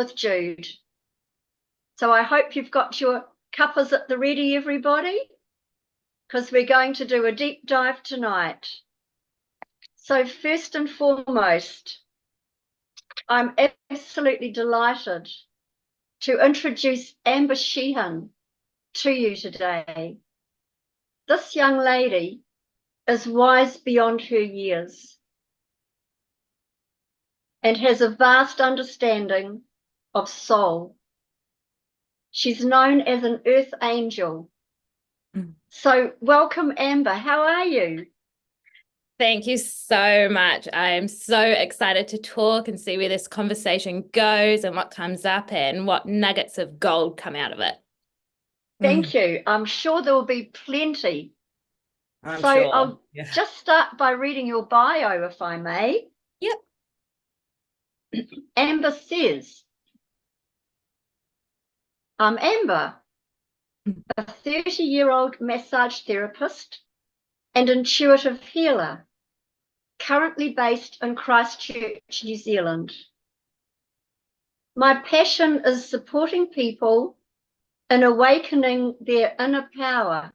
with Jude. So I hope you've got your cuppas at the ready, everybody, because we're going to do a deep dive tonight. So first and foremost, I'm absolutely delighted to introduce Amber Sheehan to you today. This young lady is wise beyond her years and has a vast understanding of soul. She's known as an earth angel. So welcome, Amber. How are you? Thank you so much. I'm so excited to talk and see where this conversation goes and what comes up and what nuggets of gold come out of it. Thank you. I'm sure there will be plenty. I'm so sure. I'll just start by reading your bio, if I may. Yep. Amber says, I'm Amber, a 30-year-old massage therapist and intuitive healer, currently based in Christchurch, New Zealand. My passion is supporting people in awakening their inner power,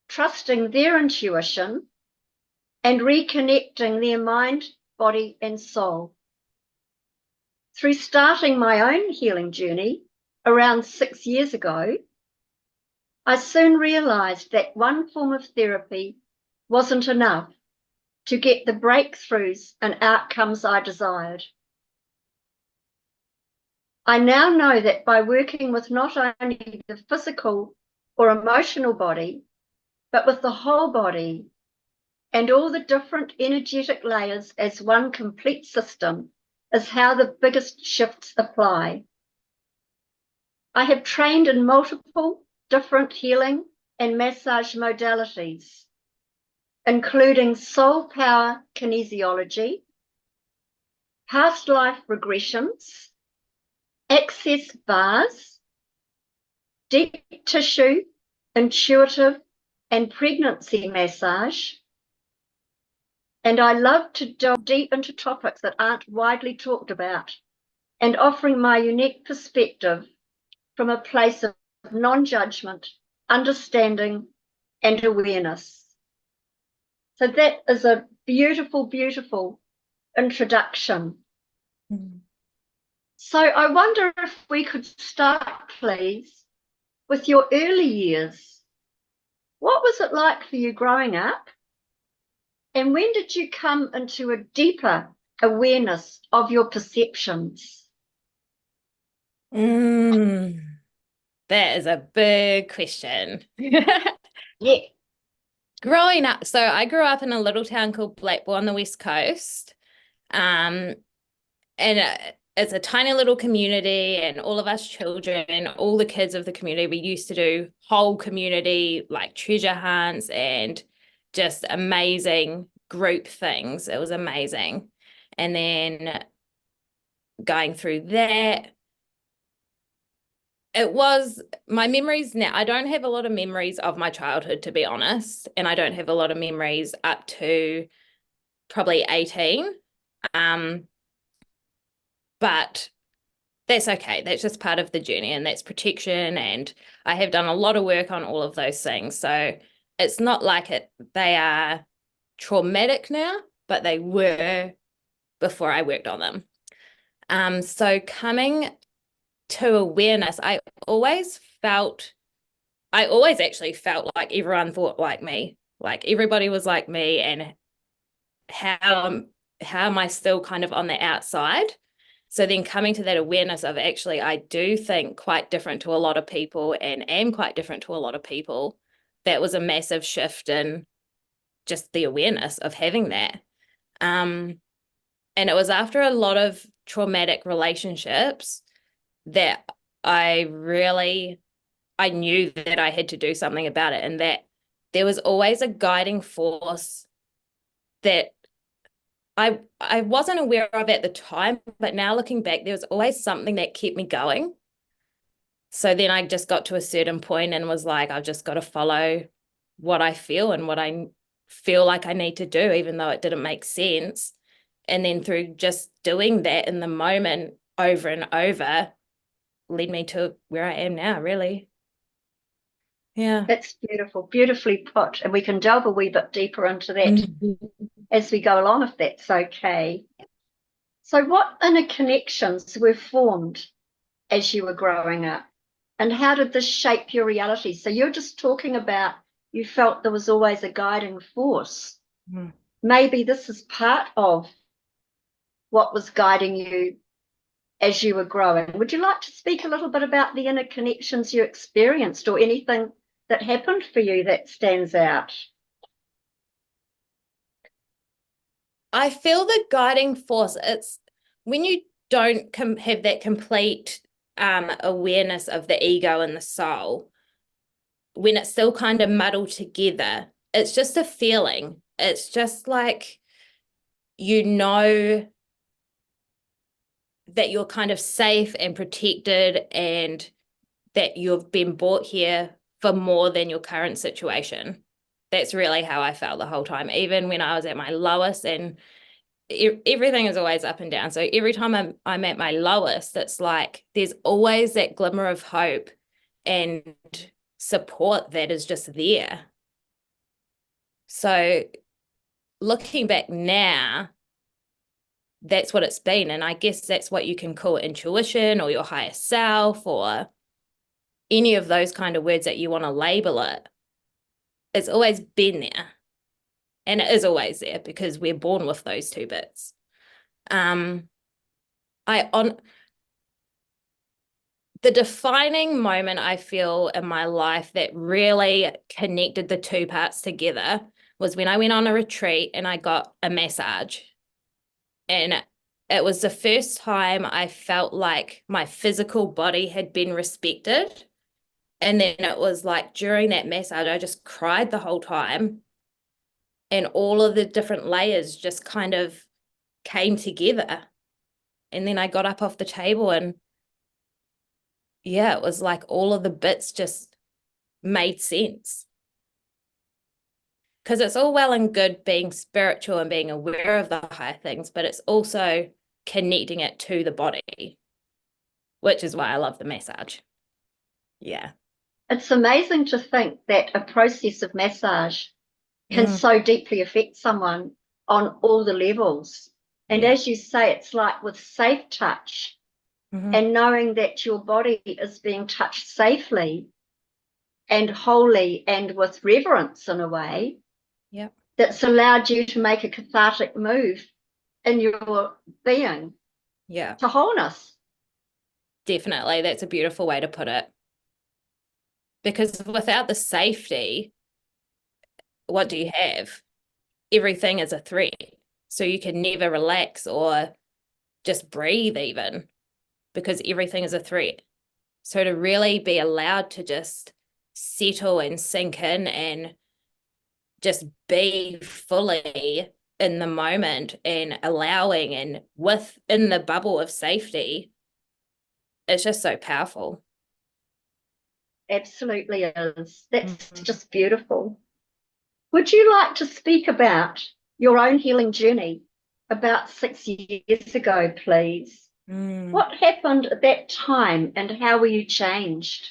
trusting their intuition, and reconnecting their mind, body, and soul. Through starting my own healing journey around 6 years ago, I soon realized that one form of therapy wasn't enough to get the breakthroughs and outcomes I desired. I now know that by working with not only the physical or emotional body, but with the whole body and all the different energetic layers as one complete system is how the biggest shifts apply. I have trained in multiple different healing and massage modalities, including soul power kinesiology, past life regressions, access bars, deep tissue, intuitive, and pregnancy massage. And I love to delve deep into topics that aren't widely talked about and offering my unique perspective from a place of non-judgment, understanding, and awareness. So that is a beautiful, beautiful introduction. So I wonder if we could start, please, with your early years. What was it like for you growing up? And when did you come into a deeper awareness of your perceptions? That is a big question. Yeah. Growing up, so I grew up in a little town called Blackpool on the West Coast. And it's a tiny little community, and all of us children, all the kids of the community, we used to do whole community like treasure hunts and just amazing group things. It was amazing. And then going through that, it was my memories now. I don't have a lot of memories of my childhood, to be honest, and I don't have a lot of memories up to probably 18. But that's okay. That's just part of the journey, and that's protection. And I have done a lot of work on all of those things. So it's not like they are traumatic now, but they were before I worked on them. So coming to awareness, I always actually felt like everyone thought like me, like everybody was like me, and how am I still kind of on the outside? So then coming to that awareness of actually, I do think quite different to a lot of people and am quite different to a lot of people. That was a massive shift in just the awareness of having that. And it was after a lot of traumatic relationships that I knew that I had to do something about it, and that there was always a guiding force that I wasn't aware of at the time, but now looking back, there was always something that kept me going. So then I just got to a certain point and was like, I've just got to follow what I feel and what I feel like I need to do, even though it didn't make sense. And then through just doing that in the moment, over and over led me to where I am now, really. Yeah. That's beautiful, beautifully put. And we can delve a wee bit deeper into that as we go along, if that's okay. So what inner connections were formed as you were growing up? And how did this shape your reality? So you're just talking about you felt there was always a guiding force. Mm. Maybe this is part of what was guiding you as you were growing. Would you like to speak a little bit about the inner connections you experienced or anything that happened for you that stands out? I feel the guiding force, it's when you don't have that complete awareness of the ego and the soul, when it's still kind of muddled together, it's just a feeling. It's just like, you know, that you're kind of safe and protected and that you've been brought here for more than your current situation. That's really how I felt the whole time, even when I was at my lowest, and everything is always up and down. So every time I'm at my lowest, it's like there's always that glimmer of hope and support that is just there. So looking back now, that's what it's been. And I guess that's what you can call intuition or your higher self or any of those kind of words that you want to label it. It's always been there. And it is always there because we're born with those two bits. The defining moment I feel in my life that really connected the two parts together was when I went on a retreat and I got a massage. And it was the first time I felt like my physical body had been respected. And then it was like during that massage, I just cried the whole time. And all of the different layers just kind of came together. And then I got up off the table and yeah, it was like all of the bits just made sense. Because it's all well and good being spiritual and being aware of the higher things, but it's also connecting it to the body, which is why I love the massage. Yeah. It's amazing to think that a process of massage can so deeply affect someone on all the levels. And Yeah. as you say, it's like with safe touch and knowing that your body is being touched safely and wholly and with reverence in a way. Yep. That's allowed you to make a cathartic move in your being Yeah. to wholeness. Definitely. That's a beautiful way to put it. Because without the safety, what do you have? Everything is a threat. So you can never relax or just breathe even because everything is a threat. So to really be allowed to just settle and sink in and just be fully in the moment and allowing and within the bubble of safety, it's just so powerful. Absolutely is. That's just beautiful. Would you like to speak about your own healing journey about 6 years ago, please? What happened at that time and how were you changed?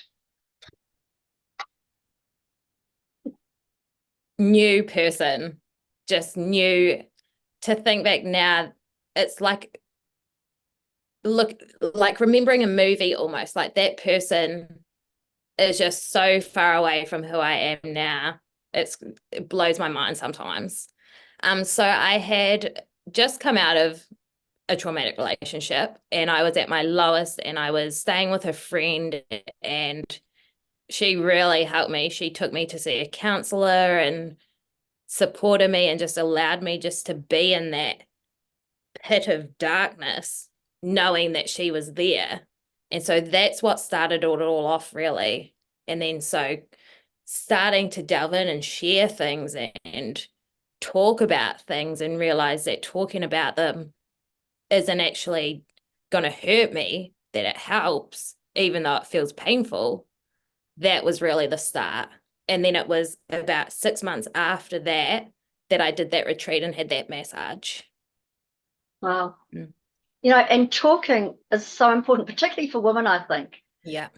New person, just new. To think back now, it's like remembering a movie almost. Like that person is just so far away from who I am now. It blows my mind sometimes. So I had just come out of a traumatic relationship and I was at my lowest and I was staying with a friend and she really helped me. She took me to see a counselor and supported me and just allowed me just to be in that pit of darkness, knowing that she was there. And so that's what started it all off, really. And then so starting to delve in and share things and talk about things and realize that talking about them isn't actually going to hurt me, that it helps, even though it feels painful. That was really the start. And then it was about 6 months after that that I did that retreat and had that massage. Wow. You know, and talking is so important, particularly for women, I think, Yeah.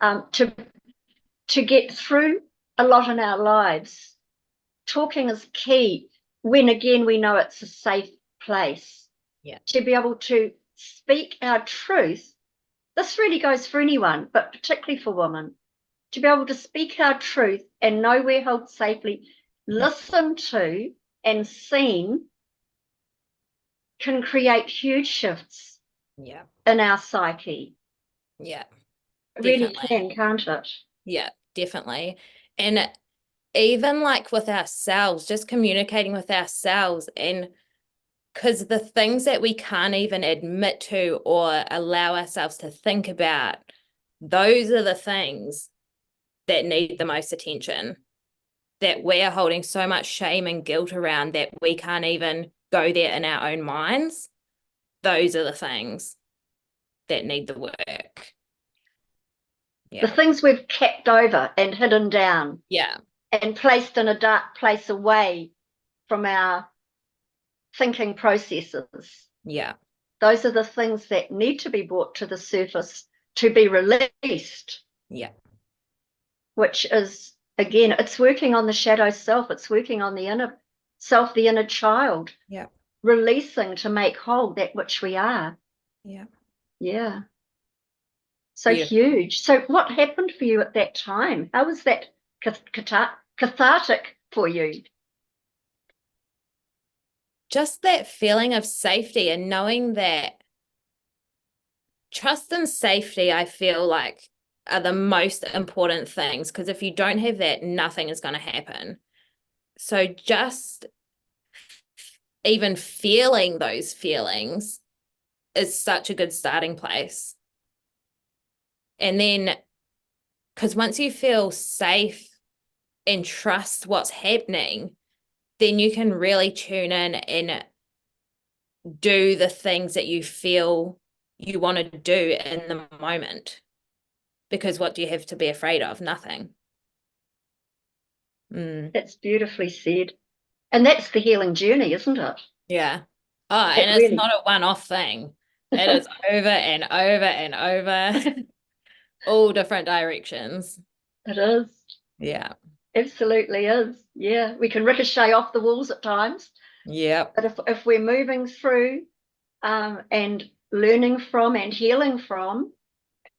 To get through a lot in our lives. Talking is key when, again, we know it's a safe place. Yeah. To be able to speak our truth. This really goes for anyone, but particularly for women. To be able to speak our truth and know we're held safely, listened to and seen, can create huge shifts Yeah. in our psyche. Yeah. It really Definitely. can, can't it? Yeah, definitely. And even like with ourselves, just communicating with ourselves, and because the things that we can't even admit to or allow ourselves to think about, those are the things that need the most attention, that we're holding so much shame and guilt around that we can't even go there in our own minds. Those are the things that need the work. The Yeah. things we've kept over and hidden down Yeah. and placed in a dark place away from our thinking processes. Yeah. Those are the things that need to be brought to the surface to be released, Yeah. which is, again, it's working on the shadow self, it's working on the inner self, the inner child, Yeah. releasing to make whole that which we are. Yeah. Yeah. So Beautiful. huge. So what happened for you at that time? How was that cathartic for you? Just that feeling of safety and knowing that trust and safety, I feel like, are the most important things, because if you don't have that, nothing is going to happen. So just even feeling those feelings is such a good starting place. And then, because once you feel safe and trust what's happening, then you can really tune in and do the things that you feel you want to do in the moment. Because what do you have to be afraid of? Nothing. That's beautifully said. And that's the healing journey, isn't it? Yeah. Oh, It and it's really, not a one-off thing. It is over and over and over, all different directions. it is. Yeah. Absolutely is. Yeah. We can ricochet off the walls at times. Yep. But if we're moving through and learning from and healing from,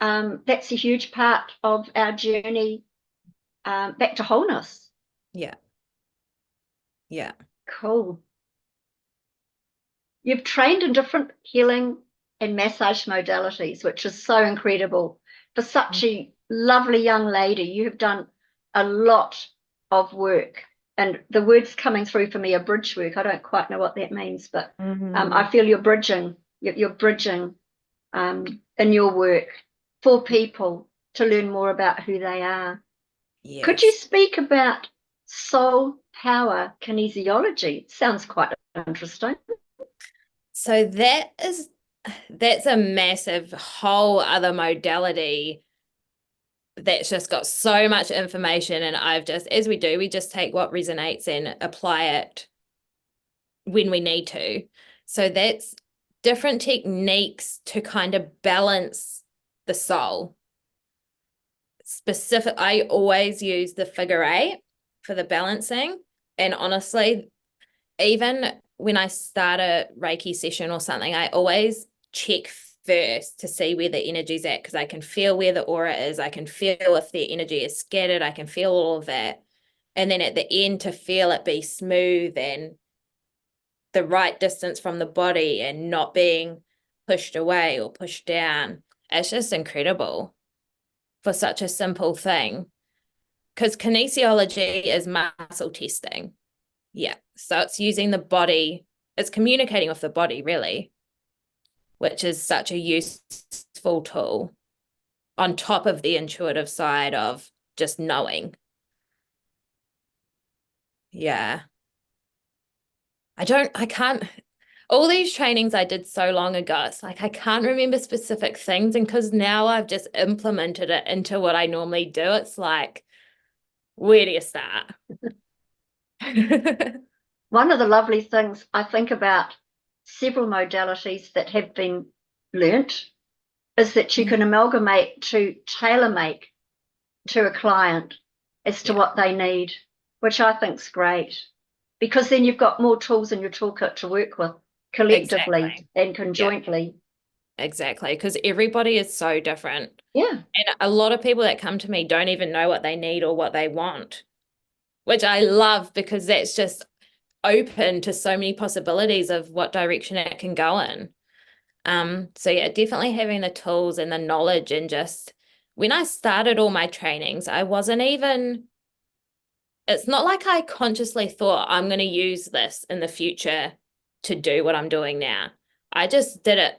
that's a huge part of our journey back to wholeness. Yeah. Yeah. Cool. You've trained in different healing and massage modalities, which is so incredible. For such a lovely young lady, you have done a lot of work. And the words coming through for me are bridge work. I don't quite know what that means, but I feel you're bridging. You're bridging in your work for people to learn more about who they are. Could you Yes. speak about soul power kinesiology? It sounds quite interesting. So that's a massive whole other modality that's just got so much information, and I've just, as we do, we just take what resonates and apply it when we need to. So that's different techniques to kind of balance the soul. I always use the figure eight for the balancing. And honestly, even when I start a Reiki session or something, I always check first to see where the energy's at, because I can feel where the aura is. I can feel if the energy is scattered. I can feel all of that. And then at the end, to feel it be smooth and the right distance from the body and not being pushed away or pushed down. It's just incredible for such a simple thing, because kinesiology is muscle testing. Yeah. So it's using the body, it's communicating with the body, really, which is such a useful tool on top of the intuitive side of just knowing. Yeah. I can't, all these trainings I did so long ago, it's like I can't remember specific things. And because now I've just implemented it into what I normally do, it's like, where do you start? One of the lovely things I think about several modalities that have been learnt is that you can amalgamate to tailor make to a client as to what they need, which I think's great, because then you've got more tools in your toolkit to work with collectively Exactly. and conjointly. Exactly, because everybody is so different. Yeah, And a lot of people that come to me don't even know what they need or what they want, which I love because that's just open to so many possibilities of what direction it can go in. So yeah, definitely having the tools and the knowledge, and just when I started all my trainings, I wasn't even, it's not like I consciously thought I'm going to use this in the future to do what I'm doing now. I just did it,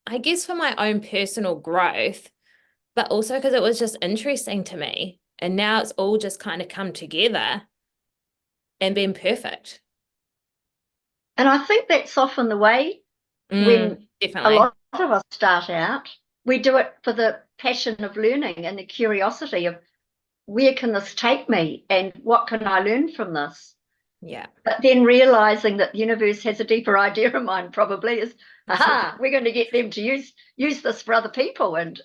I guess, for my own personal growth, but also because it was just interesting to me. And now it's all just kind of come together and been perfect. and I think that's often the way when a Definitely. lot of us start out. We do it for the passion of learning and the curiosity of where can this take me and what can I learn from this? Yeah. But then realizing that the universe has a deeper idea in mind, probably is, aha, we're going to get them to use this for other people and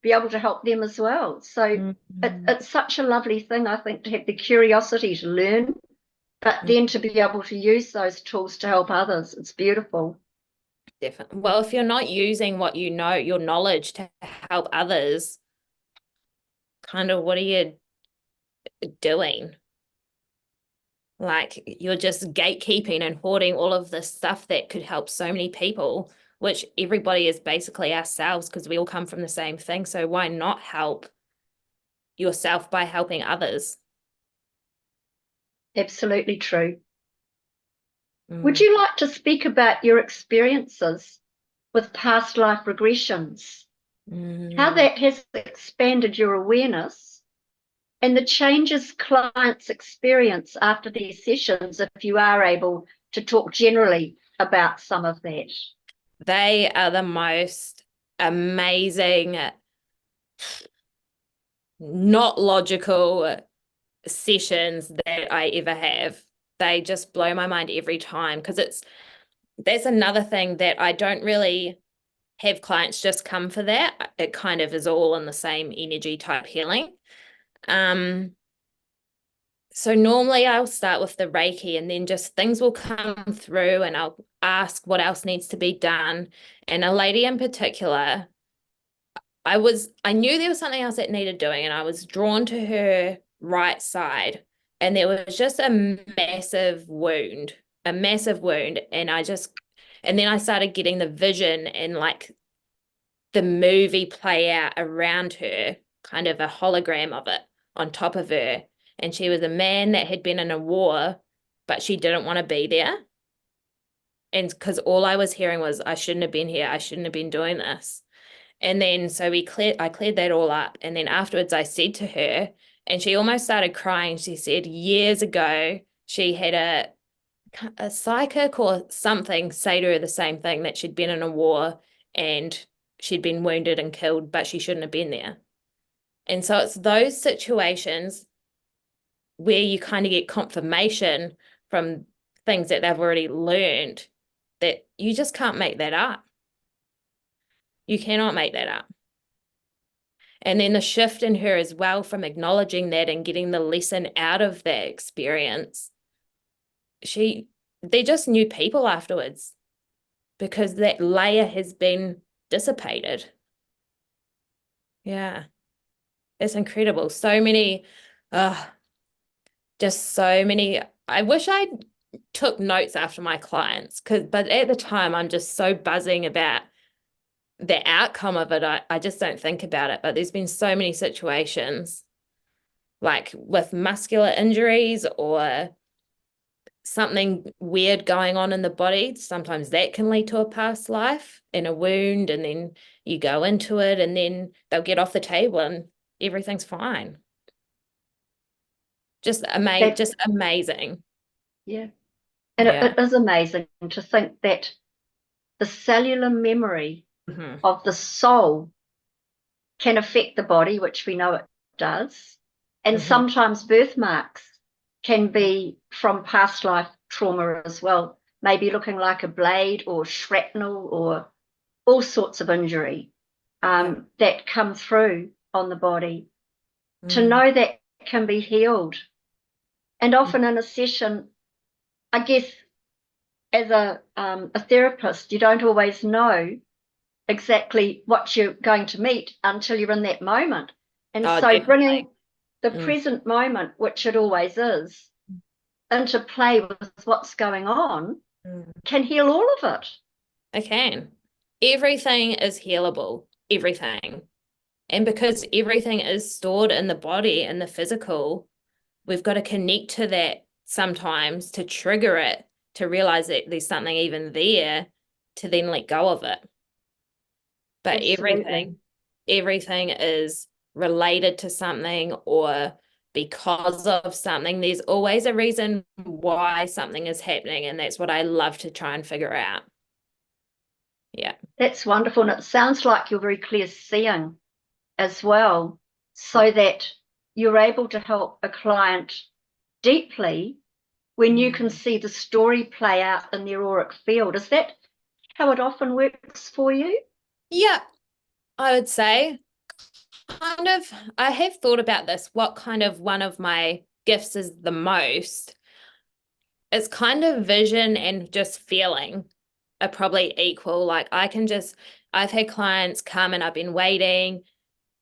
be able to help them as well. So it's such a lovely thing, I think, to have the curiosity to learn, but then to be able to use those tools to help others. It's beautiful. Definitely. Well, if you're not using what you know, your knowledge to help others, kind of what are you doing? Like you're just gatekeeping and hoarding all of this stuff that could help so many people, which everybody is basically ourselves because we all come from the same thing. So why not help yourself by helping others? Absolutely true. Would Mm. you like to speak about your experiences with past life regressions? How Mm. that has expanded your awareness and the changes clients experience after these sessions, if you are able to talk generally about some of that. They are the most amazing, not logical sessions that I ever have. They just blow my mind every time because that's another thing that I don't really have clients just come for that. It kind of is all in the same energy type healing. Um, so normally I'll start with the Reiki and then just things will come through and I'll ask what else needs to be done. And a lady in particular, I knew there was something else that needed doing, and I was drawn to her right side, and there was just a massive wound, and then I started getting the vision and like the movie play out around her, kind of a hologram of it on top of her, and she was a man that had been in a war, but she didn't want to be there, and because all I was hearing was, I shouldn't have been here, I shouldn't have been doing this. And then so I cleared that all up. And then afterwards I said to her, and she almost started crying. She said years ago she had a psychic or something say to her the same thing, that she'd been in a war and she'd been wounded and killed, but she shouldn't have been there. And so it's those situations where you kind of get confirmation from things that they've already learned, that you just can't make that up. You cannot make that up. And then the shift in her as well, from acknowledging that and getting the lesson out of that experience. They're just new people afterwards because that layer has been dissipated. Yeah, it's incredible. So many, just so many. I wish I took notes after my clients, but at the time I'm just so buzzing about the outcome of it. I just don't think about it. But there's been so many situations like with muscular injuries or something weird going on in the body. Sometimes that can lead to a past life and a wound, and then you go into it and then they'll get off the table and everything's fine. Just amazing. Yeah. And Yeah. it is amazing to think that the cellular memory Mm-hmm. of the soul can affect the body, which we know it does. And Mm-hmm. sometimes birthmarks can be from past life trauma as well, maybe looking like a blade or shrapnel or all sorts of injury that come through on the body, to know that can be healed. And often in a session, I guess as a therapist, you don't always know exactly what you're going to meet until you're in that moment. And so definitely. bringing the present moment, which it always is, into play with what's going on can heal all of it. I can. Everything is healable, everything. And because everything is stored in the body and the physical, we've got to connect to that sometimes to trigger it, to realize that there's something even there, to then let go of it. But Absolutely. everything is related to something or because of something. There's always a reason why something is happening, and that's what I love to try and figure out. Yeah. That's wonderful. And it sounds like you're very clear seeing as well, so that you're able to help a client deeply when you can see the story play out in their auric field. Is that how it often works for you? Yeah, I would say kind of. I have thought about this. What kind of one of my gifts is the most? It's kind of vision and just feeling are probably equal. Like I've had clients come and I've been waiting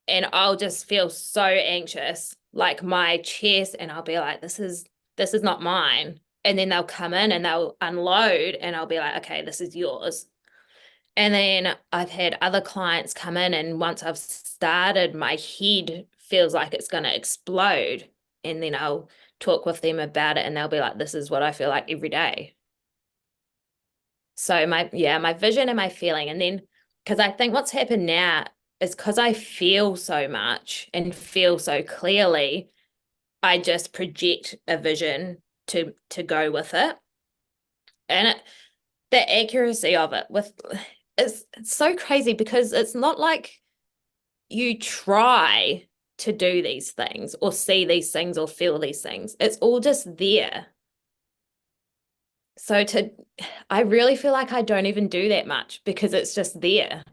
and I'll just feel so anxious, like my chest, and I'll be like, this is not mine. And then they'll come in and they'll unload and I'll be like, okay, this is yours. And then I've had other clients come in, and once I've started, my head feels like it's going to explode. And then I'll talk with them about it, and they'll be like, this is what I feel like every day. So my vision and my feeling. And then, because I think what's happened now is because I feel so much and feel so clearly, I just project a vision to go with it. And the accuracy of it it's so crazy because it's not like you try to do these things or see these things or feel these things. It's all just there. So I really feel like I don't even do that much because it's just there.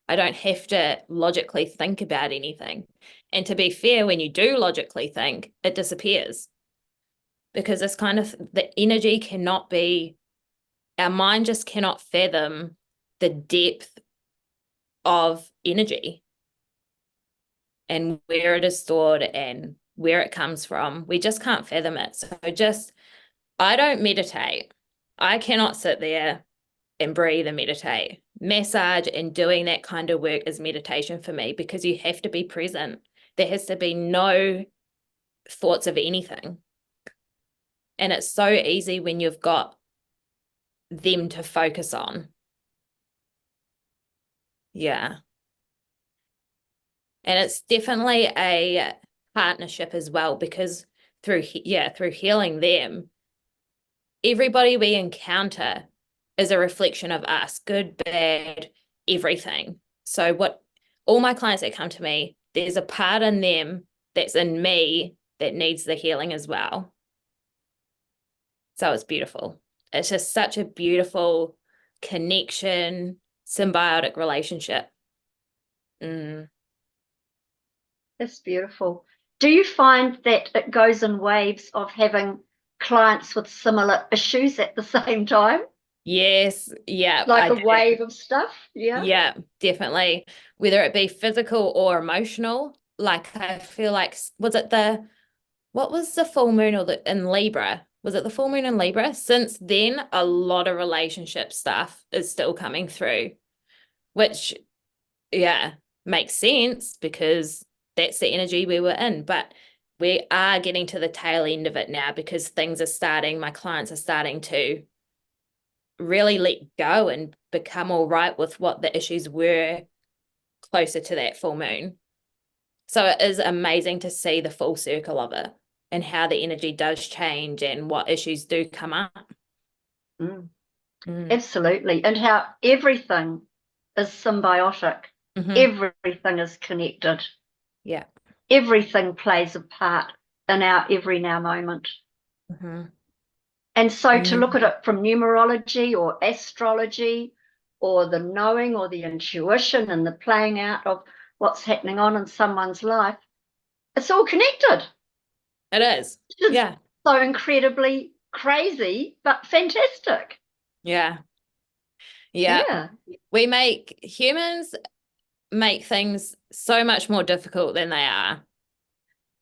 I don't have to logically think about anything. And to be fair, when you do logically think, it disappears because it's kind of the energy cannot be, our mind just cannot fathom the depth of energy and where it is stored and where it comes from. We just can't fathom it. So I don't meditate. I cannot sit there and breathe and meditate. Massage and doing that kind of work is meditation for me because you have to be present. There has to be no thoughts of anything. And it's so easy when you've got them to focus on. Yeah. And it's definitely a partnership as well because through healing them, everybody we encounter is a reflection of us, good, bad, everything. So all my clients that come to me, there's a part in them that's in me that needs the healing as well. So it's beautiful. It's just such a beautiful connection, symbiotic relationship. That's beautiful. Do you find that it goes in waves of having clients with similar issues at the same time? Yes, yeah, Like I a do. wave of stuff? Yeah. Yeah, definitely. Whether it be physical or emotional, like I feel like, what was the full moon in Libra? Was it the full moon in Libra? Since then, a lot of relationship stuff is still coming through, which, yeah, makes sense because that's the energy we were in. But we are getting to the tail end of it now because my clients are starting to really let go and become all right with what the issues were closer to that full moon. So it is amazing to see the full circle of it and how the energy does change and what issues do come up. Absolutely. And how everything is symbiotic. Everything is connected. Yeah. Everything plays a part in our every now moment. And so to look at it from numerology or astrology or the knowing or the intuition and the playing out of what's happening on in someone's life, it's all connected. It is. It's Yeah. so incredibly crazy, but fantastic. Yeah. Yeah. Yeah. Humans make things so much more difficult than they are.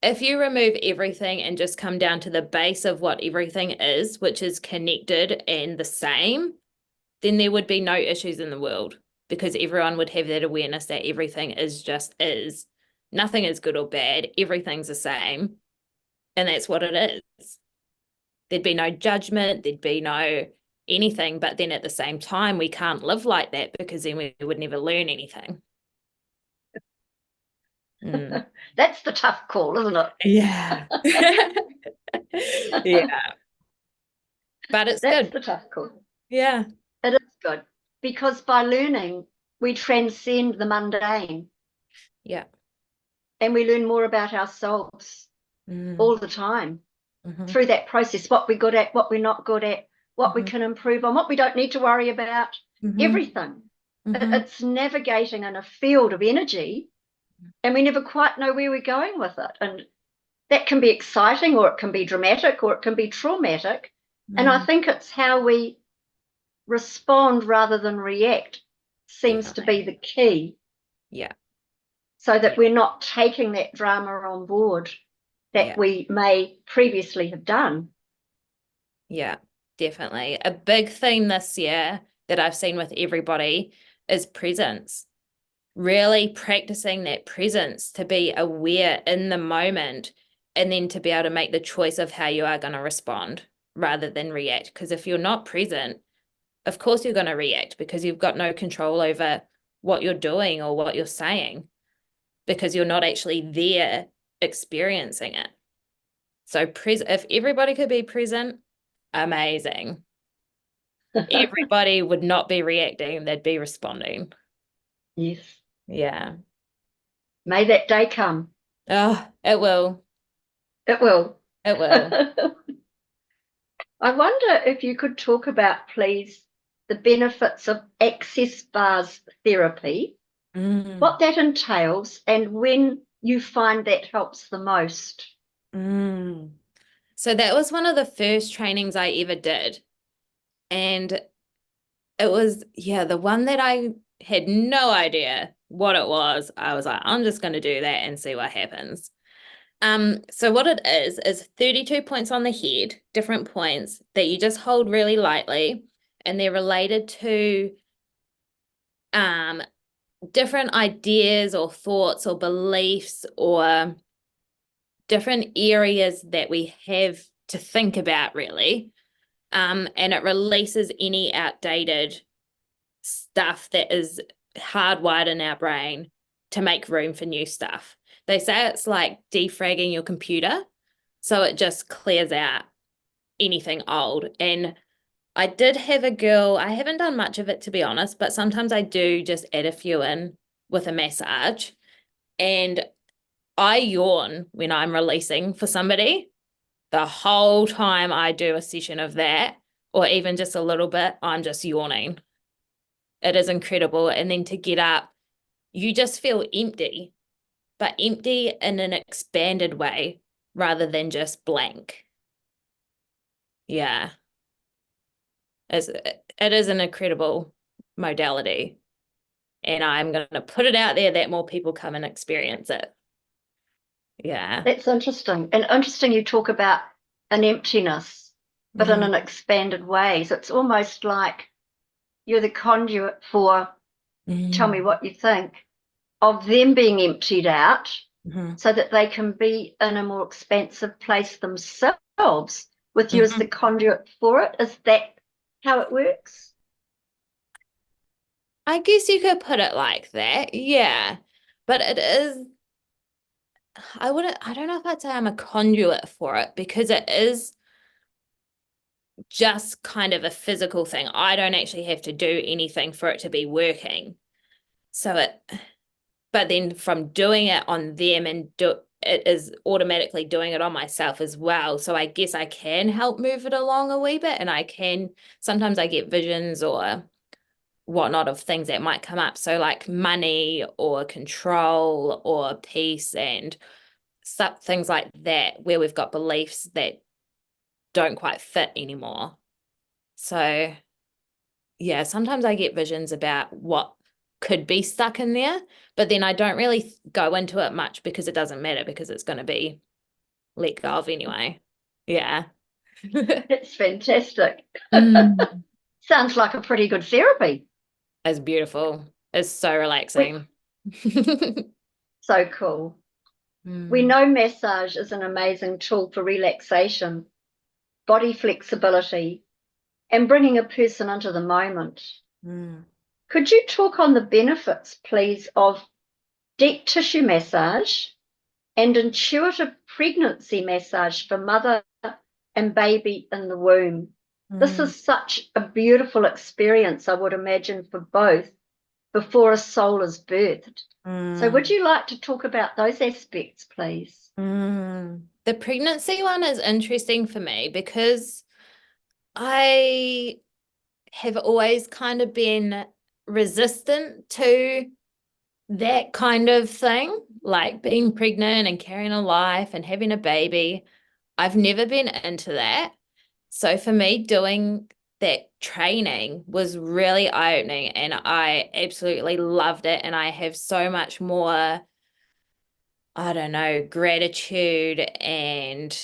If you remove everything and just come down to the base of what everything is, which is connected and the same, then there would be no issues in the world because everyone would have that awareness that everything is just is. Nothing is good or bad. Everything's the same. And that's what it is. There'd be no judgment. There'd be no anything. But then at the same time, we can't live like that because then we would never learn anything. Mm. That's the tough call, isn't it? Yeah. Yeah. But it's That's good. the tough call. Yeah. It is good because by learning, we transcend the mundane. Yeah. And we learn more about ourselves all the time through that process, what we're good at, what we're not good at, what we can improve on, what we don't need to worry about, everything. It's navigating in a field of energy and we never quite know where we're going with it. And that can be exciting or it can be dramatic or it can be traumatic. And I think it's how we respond rather than react seems to be the key. Yeah. So that we're not taking that drama on board that we may previously have done. Yeah, definitely. A big theme this year that I've seen with everybody is presence. Really practicing that presence to be aware in the moment and then to be able to make the choice of how you are going to respond rather than react. Because if you're not present, of course you're going to react because you've got no control over what you're doing or what you're saying because you're not actually there experiencing it. So if everybody could be present, amazing. Everybody would not be reacting, they'd be responding. Yes. Yeah. May that day come. Oh, it will. It will. It will. I wonder if you could talk about, please, the benefits of access bars therapy, what that entails, and when you find that helps the most. So that was one of the first trainings I ever did. And it was, the one that I had no idea what it was. I was like, I'm just going to do that and see what happens. So what it is 32 points on the head, different points that you just hold really lightly, and they're related to different ideas or thoughts or beliefs or different areas that we have to think about, really. And it releases any outdated stuff that is hardwired in our brain to make room for new stuff. They say it's like defragging your computer. So it just clears out anything old. And I did have a girl, I haven't done much of it to be honest, but sometimes I do just add a few in with a massage. And I yawn when I'm releasing for somebody. The whole time I do a session of that, or even just a little bit, I'm just yawning. It is incredible. And then to get up, you just feel empty, but empty in an expanded way rather than just blank. Yeah. It is an incredible modality. And I'm going to put it out there that more people come and experience it. Yeah. That's interesting. And interesting you talk about an emptiness, but in an expanded way. So it's almost like you're the conduit for, tell me what you think, of them being emptied out so that they can be in a more expansive place themselves with you as the conduit for it. Is that how it works? I guess you could put it like that. Yeah. But it is, I don't know if I'd say I'm a conduit for it because it is just kind of a physical thing. I don't actually have to do anything for it to be working. But then from doing it on them it is automatically doing it on myself as well. So I guess I can help move it along a wee bit and sometimes I get visions or whatnot of things that might come up. So like money or control or peace and things like that, where we've got beliefs that don't quite fit anymore. So yeah, sometimes I get visions about what could be stuck in there, but then I don't really go into it much because it doesn't matter, because it's going to be let go of anyway. Yeah. It's fantastic. Mm. Sounds like a pretty good therapy. It's beautiful. It's so We, relaxing. so cool. We Mm, know massage is an amazing tool for relaxation, body flexibility, and bringing a person into the moment. mm, Could you talk on the benefits, please, of deep tissue massage and intuitive pregnancy massage for mother and baby in the womb? This mm, is such a beautiful experience, I would imagine, for both before a soul is birthed. So, would mm, you like to talk about those aspects, please? mm. The pregnancy one is interesting for me because I have always kind of been resistant to that kind of thing, like being pregnant and carrying a life and having a baby. I've never been into that. So for me, doing that training was really eye-opening and I absolutely loved it. And I have so much more, I don't know, gratitude and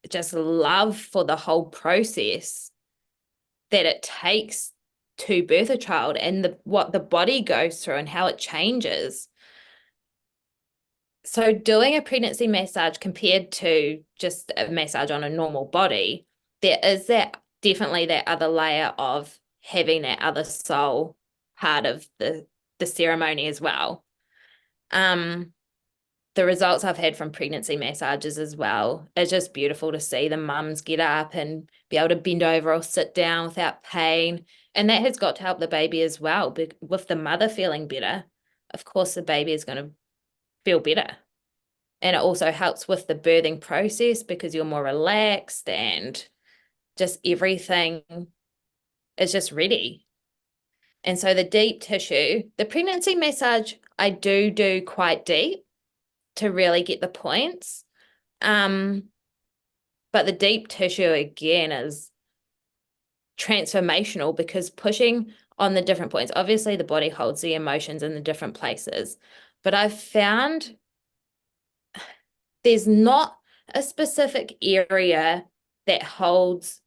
just love for the whole process that it takes to birth a child and what the body goes through and how it changes. So doing a pregnancy massage compared to just a massage on a normal body, there is that definitely that other layer of having that other soul part of the ceremony as well. Um, the results I've had from pregnancy massages as well, it's just beautiful to see the mums get up and be able to bend over or sit down without pain. And that has got to help the baby as well. With the mother feeling better, of course, the baby is going to feel better. And it also helps with the birthing process because you're more relaxed and just everything is just ready. And so the deep tissue, the pregnancy massage, I do quite deep to really get the points. Um, but the deep tissue again is transformational because pushing on the different points, obviously the body holds the emotions in the different places, but I've found there's not a specific area that holds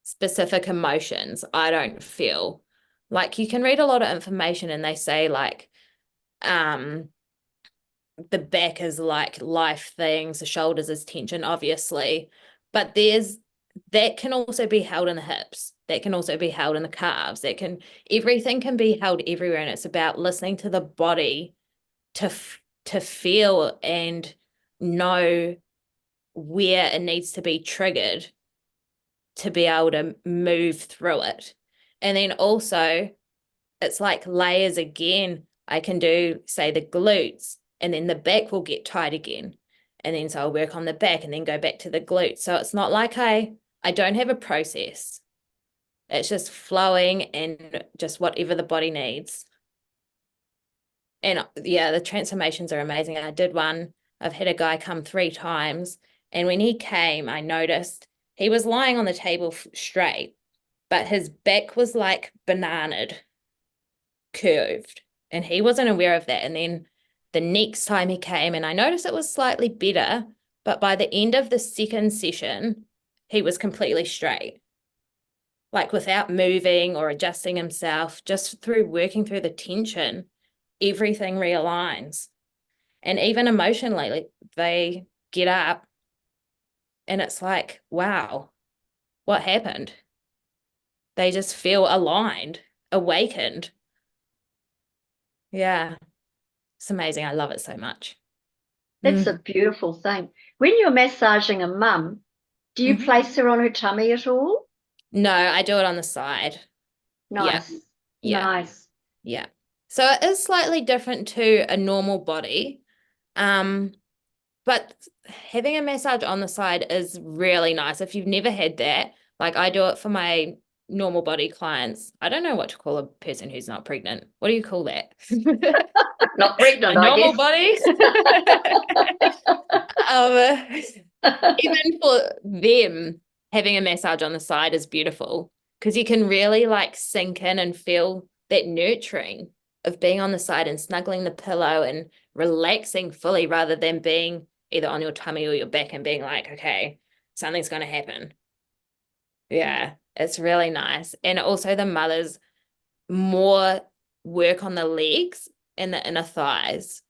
specific emotions, I don't feel. Like you can read a lot of information and they say like um the back is like life things, the shoulders is tension, obviously. But there's that can also be held in the hips. That can also be held in the calves. Everything can be held everywhere. And it's about listening to the body to feel and know where it needs to be triggered to be able to move through it. And then also, it's like layers again. I can do, say, the glutes, and then the back will get tight again. And then so I'll work on the back and then go back to the glutes. So it's not like I don't have a process. It's just flowing and just whatever the body needs. And yeah, the transformations are amazing. I did one, I've had a guy come 3 times. And when he came, I noticed he was lying on the table straight, but his back was like bananaed, curved. And he wasn't aware of that. And then the next time he came, and I noticed it was slightly better, but by the end of the second session, he was completely straight, like without moving or adjusting himself, just through working through the tension, everything realigns. And even emotionally, like, they get up and it's like, wow, what happened? They just feel aligned, awakened. Yeah, it's amazing. I love it so much. That's a Mm. beautiful thing. When you're massaging a mum, do you Mhm. place her on her tummy at all? No, I do it on the side. Yeah, Nice, yeah, nice. yeah. So it is slightly different to a normal body. Um, but having a massage on the side is really nice. If you've never had that, like I do it for my normal body clients, I don't know what to call a person who's not pregnant. What do you call that? Not pregnant, A I normal guess. body. Even for them, having a massage on the side is beautiful because you can really like sink in and feel that nurturing of being on the side and snuggling the pillow and relaxing fully rather than being either on your tummy or your back and being like, okay, something's going to happen. Yeah, it's really nice. And also the mothers more work on the legs and the inner thighs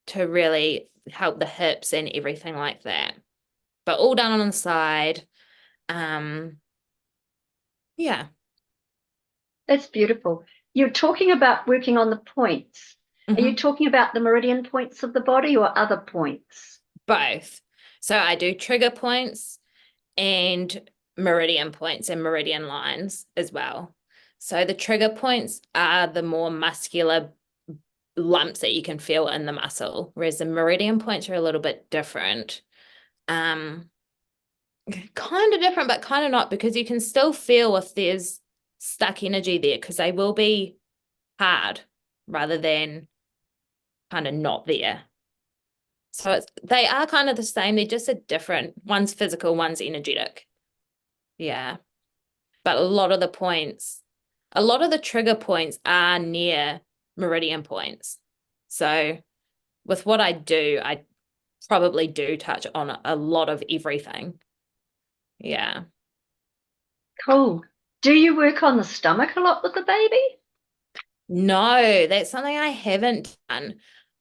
to really help the hips and everything like that. But all done on the side. Yeah. That's beautiful. You're talking about working on the points. Are you talking about the meridian points of the body or other points? Both. So I do trigger points and meridian points and meridian lines as well. So the trigger points are the more muscular lumps that you can feel in the muscle, whereas the meridian points are a little bit different. Kind of different, but kind of not, because you can still feel if there's stuck energy there, because they will be hard rather than kind of not there. So they are kind of the same. They're just a different. One's physical, one's energetic. Yeah. But a lot of the trigger points are near meridian points. So with what I do, I probably do touch on a lot of everything. Yeah. Cool. Do you work on the stomach a lot with the baby? No, that's something I haven't done.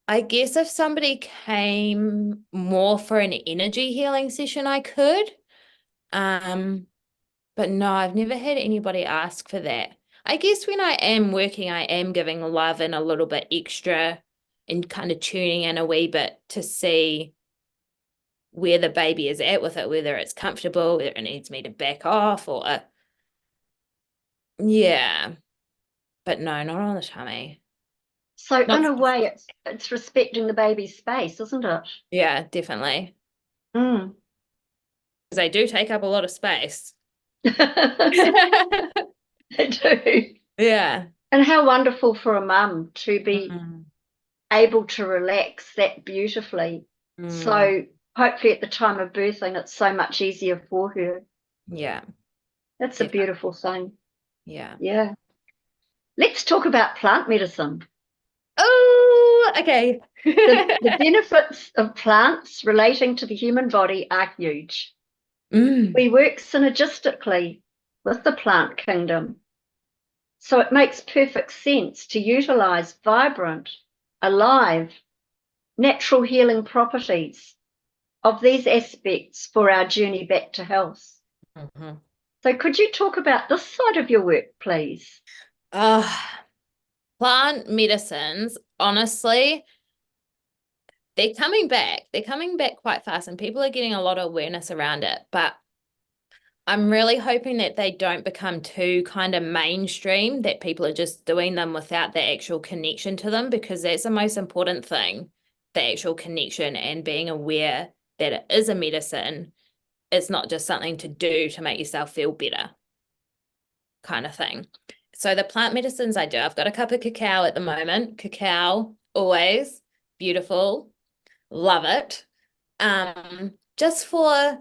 I guess if somebody came more for an energy healing session, I could. But no, I've never had anybody ask for that. I guess when I am working, I am giving love and a little bit extra and kind of tuning in a wee bit to see where the baby is at with it, whether it's comfortable, whether it needs me to back off or yeah. But no, not on the tummy. So in Not a way, it's respecting the baby's space, isn't it? yeah, definitely. Mm. Because they do take up a lot of space. They do. Yeah. And how wonderful for a mum to be Mm, able to relax that beautifully. mm, So hopefully at the time of birthing, it's so much easier for her. yeah, That's a definitely. beautiful thing. Yeah. Yeah. Let's talk about plant medicine. Oh, okay. The benefits of plants relating to the human body are huge. Mm, We work synergistically with the plant kingdom. So it makes perfect sense to utilize vibrant, alive, natural healing properties of these aspects for our journey back to health. mhm. So could you talk about this side of your work, please? Plant medicines, honestly, they're coming back. They're coming back quite fast, and people are getting a lot of awareness around it. But I'm really hoping that they don't become too kind of mainstream, that people are just doing them without the actual connection to them, because that's the most important thing, the actual connection and being aware that it is a medicine. It's not just something to do to make yourself feel better, kind of thing. So the plant medicines I do, I've got a cup of cacao at the moment. Cacao, always beautiful, love it. Just for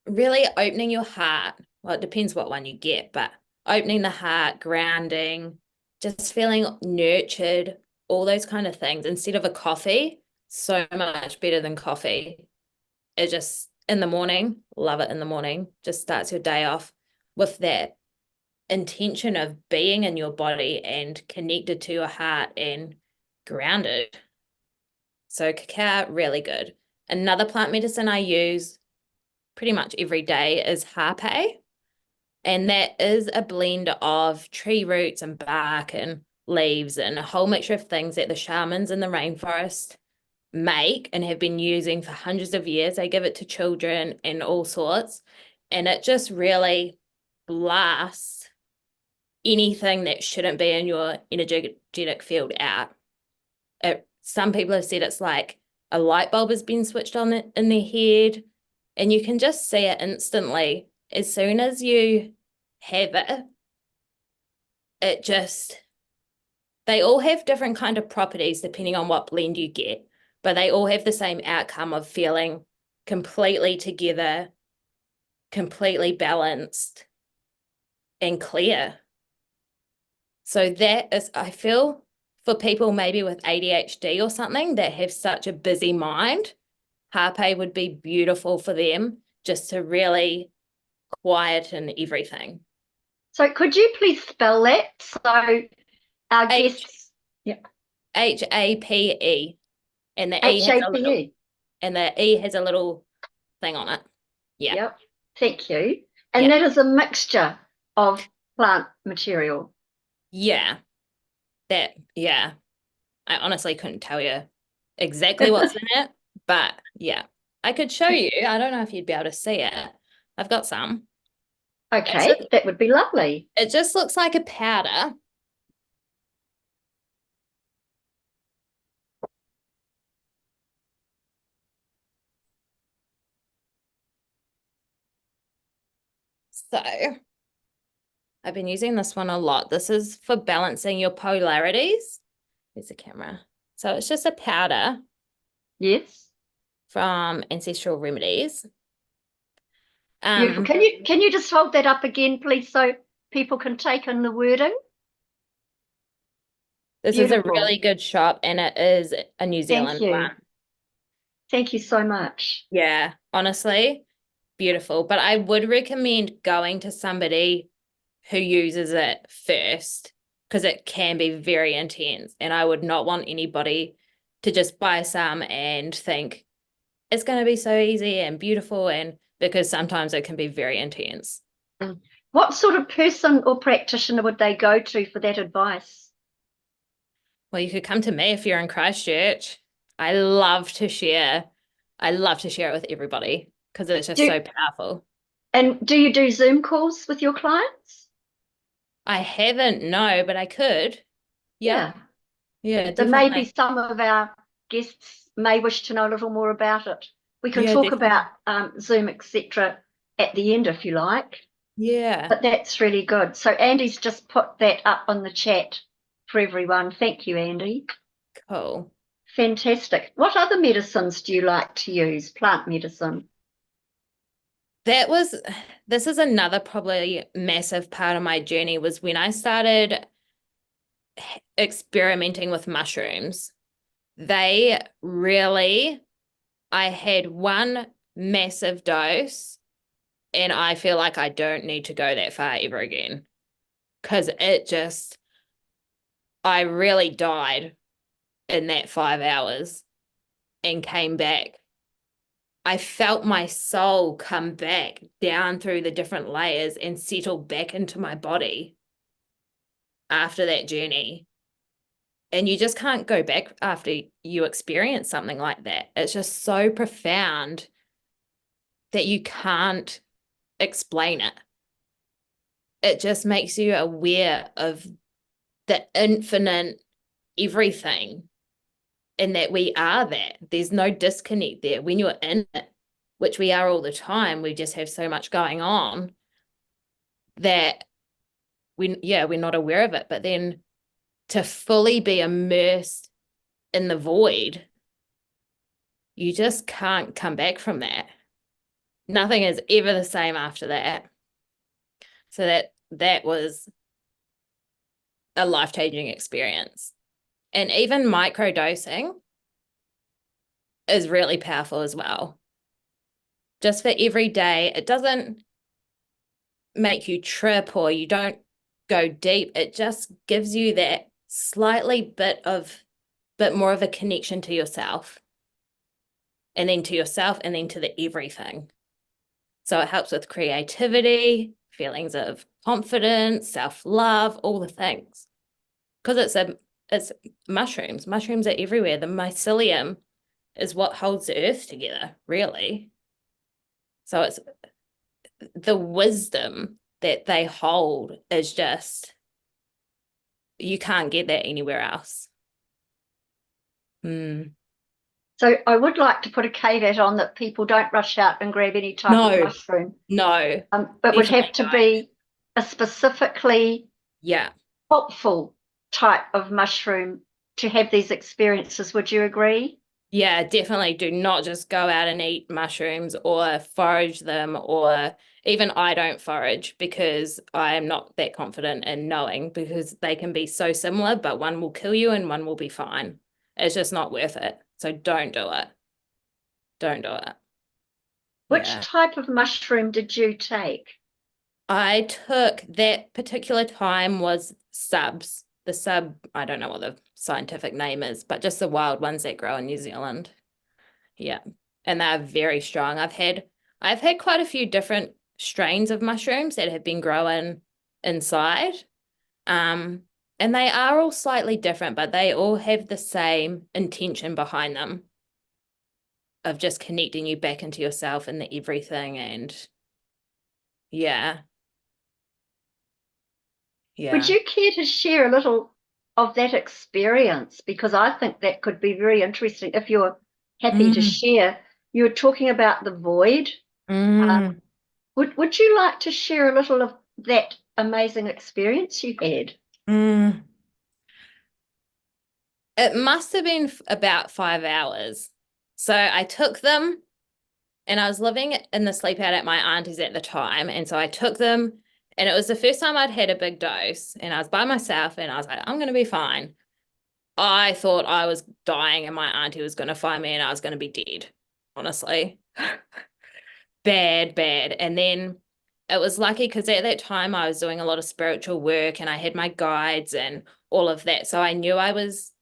really opening your heart. Well, it depends what one you get, but opening the heart, grounding, just feeling nurtured, all those kind of things. Instead of a coffee, so much better than coffee. It just in the morning, love it in the morning, just starts your day off with that intention of being in your body and connected to your heart and grounded. So cacao, really good. Another plant medicine I use pretty much every day is harpe. And that is a blend of tree roots and bark and leaves and a whole mixture of things that the shamans in the rainforest make and have been using for hundreds of years. They give it to children and all sorts. And it just really blasts anything that shouldn't be in your energetic field out. Some people have said it's like a light bulb has been switched on in their head, and you can just see it instantly. As soon as you have it, it just, they all have different kind of properties depending on what blend you get, but they all have the same outcome of feeling completely together, completely balanced and clear. So that is, I feel, for people maybe with ADHD or something that have such a busy mind, Harpe would be beautiful for them just to really quieten everything. So could you please spell that? So our H guests, yeah, HAPE, and the E has a little, HAPE. and the E has a little thing on it. Yeah. Yep. Thank you. And Yeah. that is a mixture of plant material. Yeah. That, yeah. I honestly couldn't tell you exactly what's in it, but yeah. I could show you. I don't know if you'd be able to see it. I've got some. Okay, that would be lovely. It just looks like a powder. So I've been using this one a lot. This is for balancing your polarities. There's the camera. So it's just a powder Yes. from Ancestral Remedies. Beautiful. Can you just hold that up again, please, so people can take in the wording? This is a Beautiful. really good shop, and it is a New Thank Zealand you. one. Thank you so much. Yeah, honestly, beautiful. But I would recommend going to somebody who uses it first because it can be very intense. And I would not want anybody to just buy some and think it's going to be so easy and beautiful, and because sometimes it can be very intense. What sort of person or practitioner would they go to for that advice? Well, you could come to me if you're in Christchurch. I love to share. I love to share it with everybody because it's just so powerful. And do you do Zoom calls with your clients? I haven't, no, but I could. Yeah. Yeah, So maybe definitely. some of our guests may wish to know a little more about it. We can Yeah, talk definitely. about Zoom, etc., at the end if you like. Yeah, But that's really good. So Andy's just put that up on the chat for everyone. Thank you, Andy. cool. Fantastic. What other medicines do you like to use? Plant medicine. This is another probably massive part of my journey was when I started experimenting with mushrooms. They really, I had one massive dose and I feel like I don't need to go that far ever again because I really died in that 5 hours and came back. I felt my soul come back down through the different layers and settle back into my body after that journey. And you just can't go back after you experience something like that. It's just so profound that you can't explain it. It just makes you aware of the infinite everything and that we are that. There's no disconnect there. When you're in it, which we are all the time, we just have so much going on that we're not aware of it. But then to fully be immersed in the void, you just can't come back from that. Nothing is ever the same after that. So that was a life-changing experience. And even microdosing is really powerful as well. Just for every day, it doesn't make you trip or you don't go deep. It just gives you that slightly bit more of a connection to yourself, and then to yourself, and then to the everything. So it helps with creativity, feelings of confidence, self-love, all the things. Because it's mushrooms. Mushrooms are everywhere. The mycelium is what holds the earth together, really. So it's the wisdom that they hold is just, you can't get that anywhere else. So I would like to put a caveat on that people don't rush out and grab any type of mushroom. No, But would have to don't. be a specifically Yeah. helpful type of mushroom to have these experiences. Would you agree? Yeah, definitely do not just go out and eat mushrooms or forage them, or even I don't forage because I am not that confident in knowing, because they can be so similar, but one will kill you and one will be fine. It's just not worth it. So don't do it. Don't do it. Which Yeah. type of mushroom did you take? I took that particular time was subs. The sub, I don't know what the scientific name is, but just the wild ones that grow in New Zealand. Yeah. And they're very strong. I've had quite a few different strains of mushrooms that have been growing inside. Um, and they are all slightly different, but they all have the same intention behind them of just connecting you back into yourself and the everything. And yeah, Would yeah. you care to share a little of that experience? Because I think that could be very interesting if you're happy to Mm, share. You were talking about the void. Uh, mm, would you like to share a little of that amazing experience you had? mm. It must have been about 5 hours. So I took them, and I was living in the sleep out at my auntie's at the time. And so I took them, and it was the first time I'd had a big dose, and I was by myself, and I was like, I'm going to be fine. I thought I was dying and my auntie was going to find me and I was going to be dead, honestly. Bad, bad. And then it was lucky because at that time I was doing a lot of spiritual work and I had my guides and all of that. So I knew I was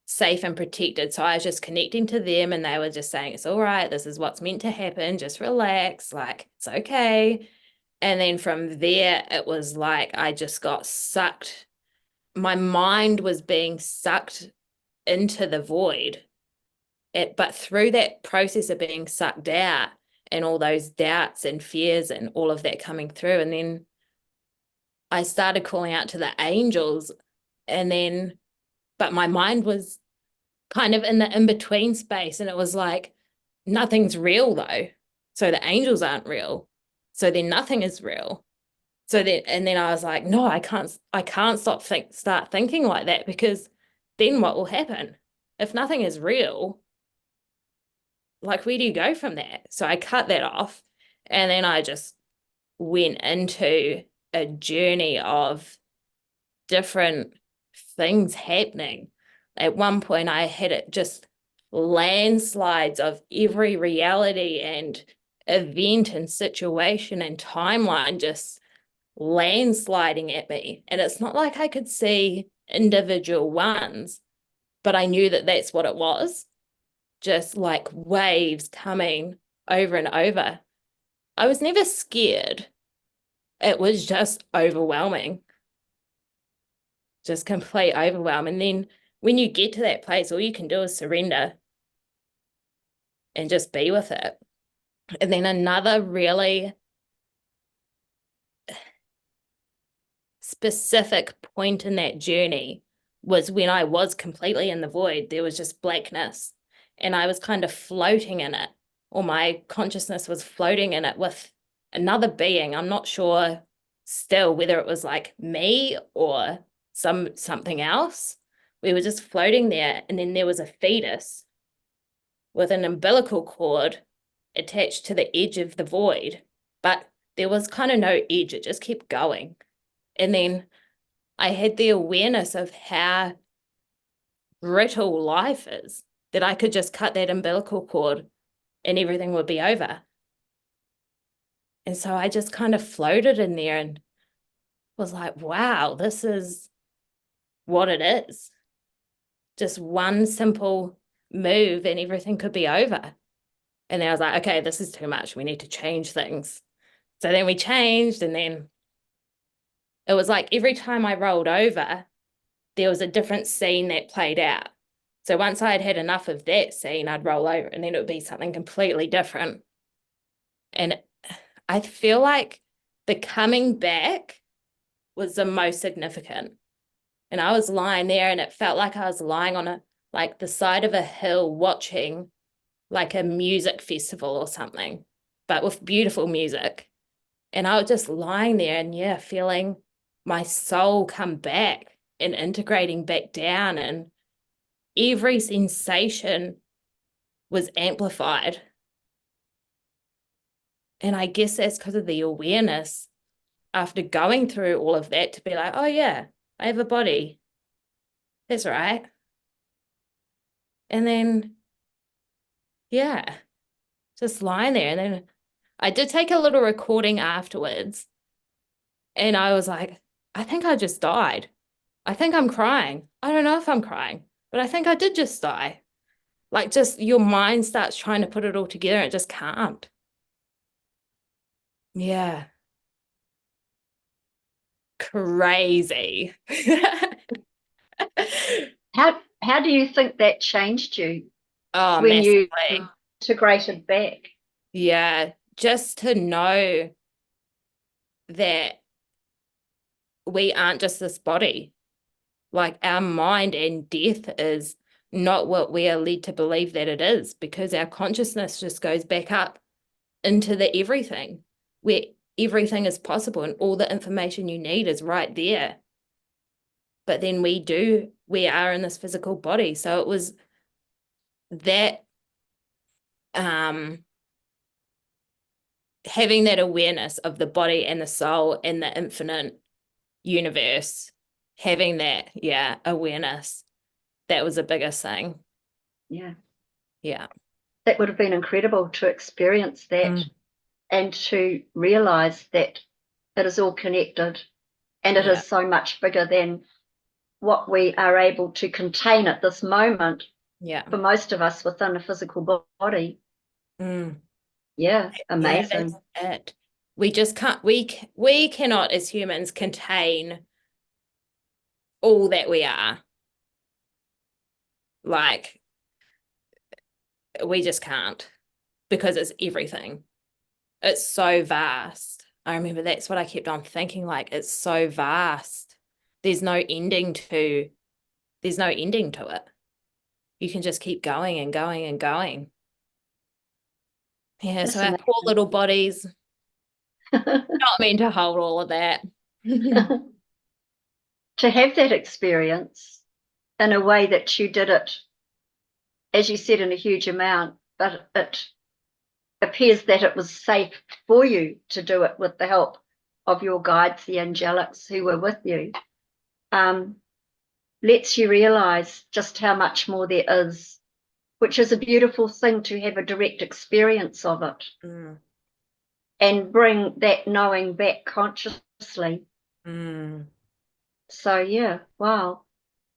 safe and protected. So I was just connecting to them and they were just saying, it's all right. This is what's meant to happen. Just relax. Like, it's okay. And then from there, it was like I just got sucked. My mind was being sucked into the void. But through that process of being sucked out and all those doubts and fears and all of that coming through, and then I started calling out to the angels, and then, but my mind was kind of in the in-between space, and it was like, nothing's real though. So the angels aren't real. So then nothing is real. So then, and then I was like, no, I can't start thinking like that, because then what will happen? If nothing is real, like, where do you go from that? So I cut that off. And then I just went into a journey of different things happening. At one point, I had it just landslides of every reality and event and situation and timeline just landsliding at me. And it's not like I could see individual ones, but I knew that that's what it was, just like waves coming over and over. I was never scared. It was just overwhelming, just complete overwhelm. And then when you get to that place, all you can do is surrender and just be with it. And then another really specific point in that journey was when I was completely in the void. There was just blackness, and I was kind of floating in it, or my consciousness was floating in it with another being. I'm not sure still whether it was like me or something else. We were just floating there, and then there was a fetus with an umbilical cord attached to the edge of the void, but there was kind of no edge. It just kept going. And then I had the awareness of how brittle life is, that I could just cut that umbilical cord and everything would be over. And so I just kind of floated in there and was like, wow, this is what it is. Just one simple move and everything could be over. And then I was like, okay, this is too much. We need to change things. So then we changed, and then it was like every time I rolled over, there was a different scene that played out. So once I had had enough of that scene, I'd roll over and then it would be something completely different. And I feel like the coming back was the most significant. And I was lying there and it felt like I was lying on like the side of a hill watching like a music festival or something, but with beautiful music. And I was just lying there and yeah, feeling my soul come back and integrating back down, and every sensation was amplified. And I guess that's because of the awareness after going through all of that, to be like, oh yeah, I have a body. That's right. And then, yeah, just lying there. And then I did take a little recording afterwards. And I was like, I think I just died. I think I'm crying. I don't know if I'm crying, but I think I did just die. Like, just your mind starts trying to put it all together and it just can't. Yeah. Crazy. How do you think that changed you Oh, when you massively. integrated back? Yeah. Just to know that we aren't just this body. Like, our mind and death is not what we are led to believe that it is, because our consciousness just goes back up into the everything, where everything is possible and all the information you need is right there. But then we are in this physical body. So it was that having that awareness of the body and the soul and the infinite universe, having that, yeah, awareness, that was the biggest thing. Yeah. Yeah. That would have been incredible to experience that and to realize that it is all connected and it Yeah. is so much bigger than what we are able to contain at this moment Yeah. for most of us within a physical body. Mm. Yeah, Yeah, amazing. that's it. We just can't, we cannot as humans contain all that we are. Like, we just can't, because it's everything. It's so vast. I remember that's what I kept on thinking, like, it's so vast. There's no ending to it. You can just keep going and going and going. Yeah, That's so our poor little bodies, amazing. not meant to hold all of that. To have that experience in a way that you did it, as you said, in a huge amount, but it appears that it was safe for you to do it with the help of your guides, the angelics who were with you, lets you realize just how much more there is, which is a beautiful thing to have a direct experience of it Mm. and bring that knowing back consciously. Mm. So, yeah, wow.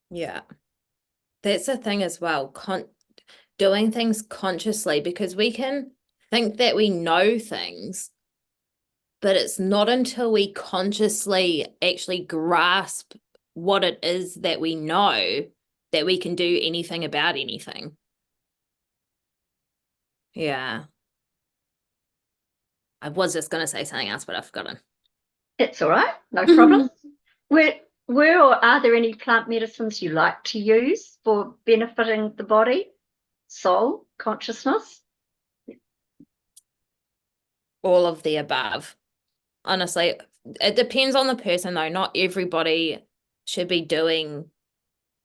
Yeah. That's the thing as well, doing things consciously, because we can think that we know things, but it's not until we consciously actually grasp what it is that we know that we can do anything about anything. Yeah. I was just going to say something else, but I've forgotten. It's all right, no problem. Where or are there any plant medicines you like to use for benefiting the body, soul, consciousness? All of the above. Honestly, it depends on the person though. Not everybody should be doing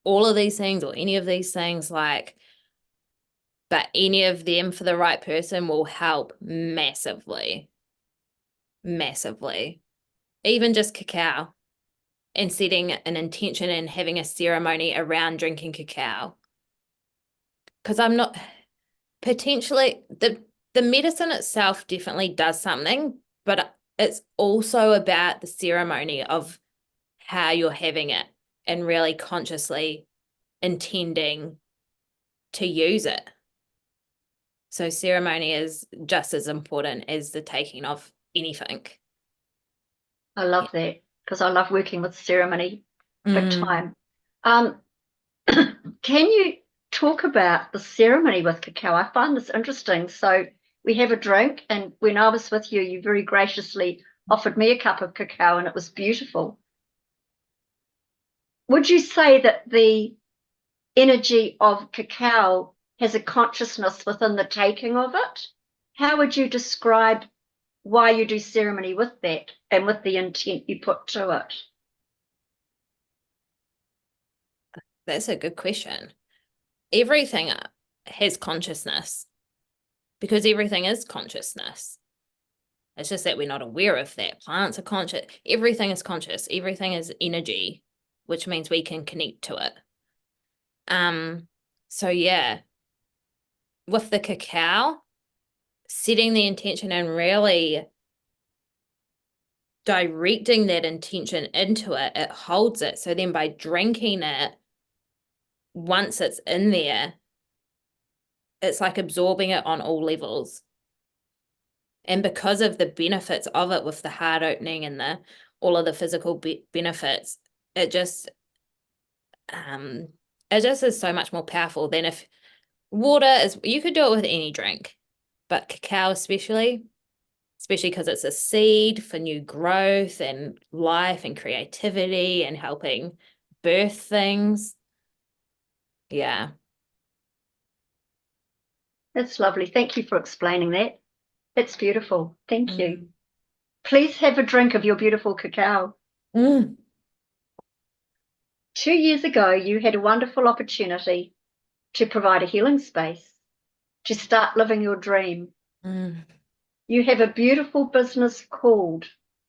all of these things or any of these things, like, but any of them for the right person will help massively. Massively. Even just cacao, and setting an intention and having a ceremony around drinking cacao. Because I'm not potentially the medicine itself definitely does something, but it's also about the ceremony of how you're having it and really consciously intending to use it. So ceremony is just as important as the taking of anything. I love that because I love working with ceremony big time. Can you talk about the ceremony with cacao? I find this interesting. So we have a drink, and when I was with you, you very graciously offered me a cup of cacao, and it was beautiful. Would you say that the energy of cacao has a consciousness within the taking of it? How would you describe why you do ceremony with that and with the intent you put to it? That's a good question. Everything has consciousness because everything is consciousness. It's just that we're not aware of that. Plants are conscious. Everything is conscious. Everything is energy, which means we can connect to it. So yeah, with the cacao, setting the intention and really directing that intention into it, it holds it. So then by drinking it, once it's in there, it's like absorbing it on all levels. And because of the benefits of it with the heart opening and the all of the physical benefits, it just is so much more powerful than if water is, you could do it with any drink, but cacao especially because it's a seed for new growth and life and creativity and helping birth things. Yeah. That's lovely. Thank you for explaining that. It's beautiful. Thank you. Mm. Please have a drink of your beautiful cacao. Mm. 2 years ago, you had a wonderful opportunity to provide a healing space, to start living your dream. Mm. You have a beautiful business called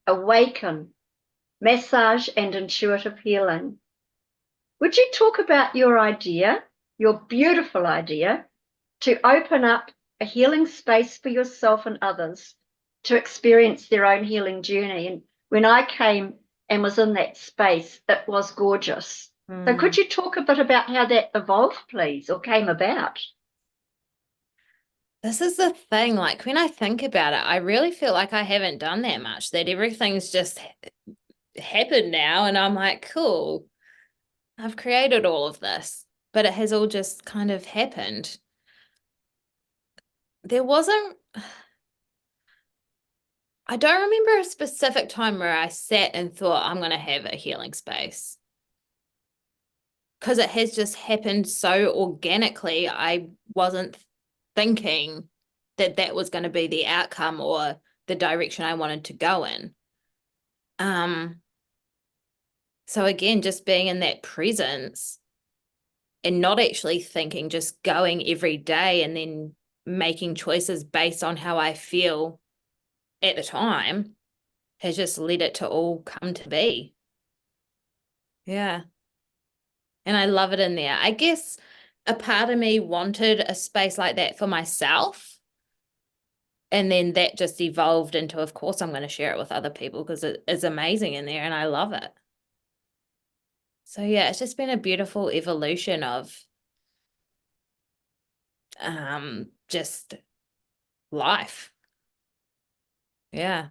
Awaken, Massage and Intuitive Healing. Would you talk about your idea, your beautiful idea, to open up a healing space for yourself and others to experience their own healing journey? And when I came and was in that space, it was gorgeous. So could you talk a bit about how that evolved, please, or came about? This is the thing, like when I think about it, I really feel like I haven't done that much, that everything's just happened now. And I'm like, cool, I've created all of this, but it has all just kind of happened. There wasn't, I don't remember a specific time where I sat and thought, I'm going to have a healing space. Because it has just happened so organically. I wasn't thinking that that was going to be the outcome or the direction I wanted to go in. So again, just being in that presence and not actually thinking, just going every day and then making choices based on how I feel at the time has just led it to all come to be. Yeah. And I love it in there. I guess a part of me wanted a space like that for myself. And then that just evolved into, of course, I'm going to share it with other people because it is amazing in there and I love it. So yeah, it's just been a beautiful evolution of just life. Yeah.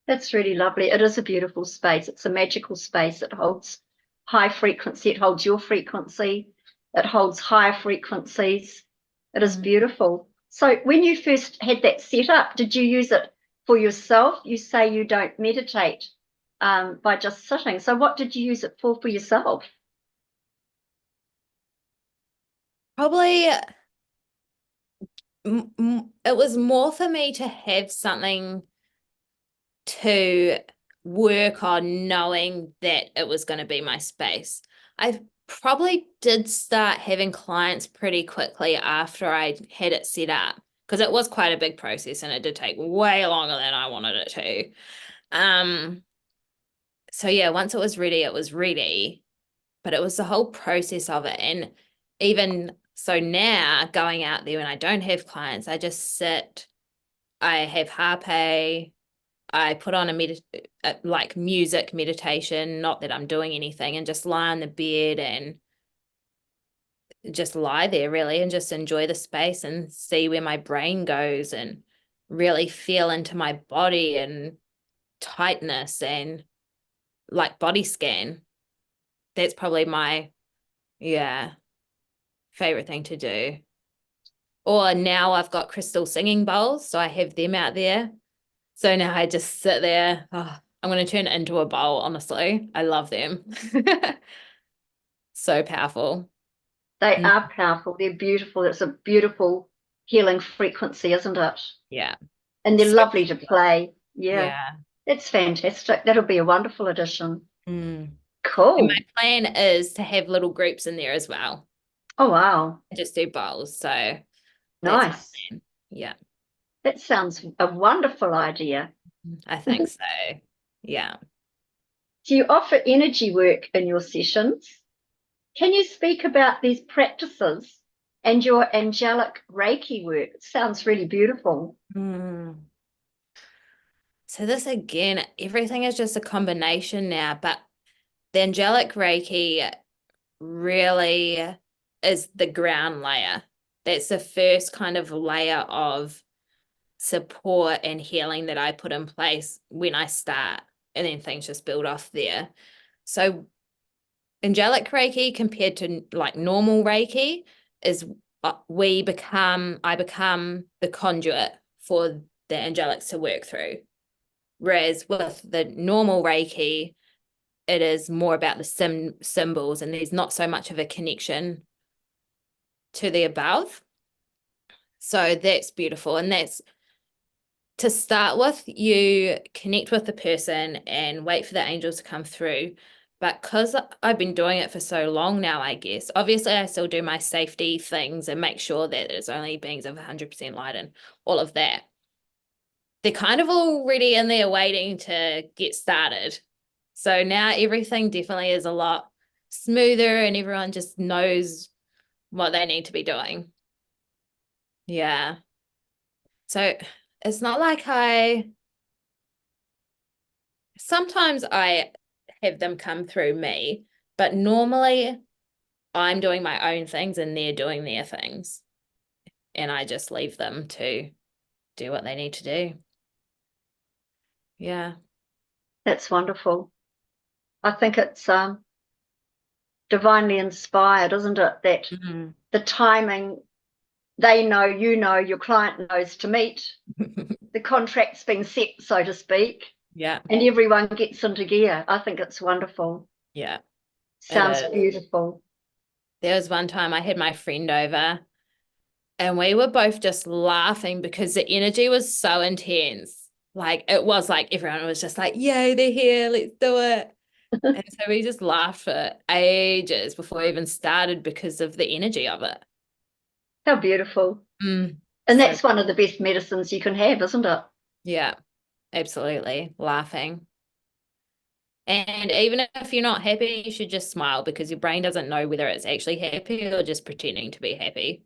That's really lovely. It is a beautiful space. It's a magical space. It holds high frequency. It holds your frequency. It holds higher frequencies. It is beautiful. So when you first had that set up, did you use it for yourself? You say you don't meditate by just sitting. So what did you use it for yourself? Probably it was more for me to have something to work on, knowing that it was going to be my space. I probably did start having clients pretty quickly after I had it set up because it was quite a big process and it did take way longer than I wanted it to. So yeah, once it was ready, but it was the whole process of it. And even so now going out there when I don't have clients, I just sit, I have harpe, I put on like music meditation, not that I'm doing anything, and just lie on the bed and just lie there really and just enjoy the space and see where my brain goes and really feel into my body and tightness and like body scan. That's probably my, yeah, favorite thing to do. Or now I've got crystal singing bowls, so I have them out there. So now I just sit there. Oh, I'm going to turn it into a bowl, honestly. I love them. So powerful. They are powerful. They're beautiful. It's a beautiful healing frequency, isn't it? Yeah. And they're So lovely to play. Yeah, yeah. it's fantastic. That'll be a wonderful addition. Mm. And my Cool. plan is to have little groups in there as well. Oh, wow. Just do bowls. So that's my Nice. plan. Yeah, That sounds a wonderful idea. I think so. Yeah. Do you offer energy work in your sessions? Can you speak about these practices and your angelic Reiki work? It sounds really beautiful. Mm. So this again, everything is just a combination now, but the angelic Reiki really is the ground layer. That's the first kind of layer of support and healing that I put in place when I start, and then things just build off there. So angelic Reiki compared to like normal Reiki is I become the conduit for the angelics to work through. Whereas with the normal Reiki, it is more about the symbols, and there's not so much of a connection to the above. So that's beautiful. And that's to start with, you connect with the person and wait for the angels to come through. But because I've been doing it for so long now, I guess, obviously I still do my safety things and make sure that it's only beings of 100% light and all of that. They're kind of already in there waiting to get started. So now everything definitely is a lot smoother and everyone just knows what they need to be doing. Yeah. So it's not like sometimes I have them come through me, but normally I'm doing my own things and they're doing their things. And I just leave them to do what they need to do. Yeah. That's wonderful. I think it's divinely inspired, isn't it? That Mhm. the timing, they know, you know, your client knows to meet, the contract's been set, so to speak, Yeah. and everyone gets into gear. I think it's wonderful. Yeah. It Sounds is. beautiful. There was one time I had my friend over and we were both just laughing because the energy was so intense. Like it was like everyone was just like, yay, they're here, let's do it. And so we just laughed for ages before we even started because of the energy of it. How beautiful. And So that's one of the best medicines you can have, isn't it? yeah, absolutely. Laughing. And even if you're not happy, you should just smile because your brain doesn't know whether it's actually happy or just pretending to be happy.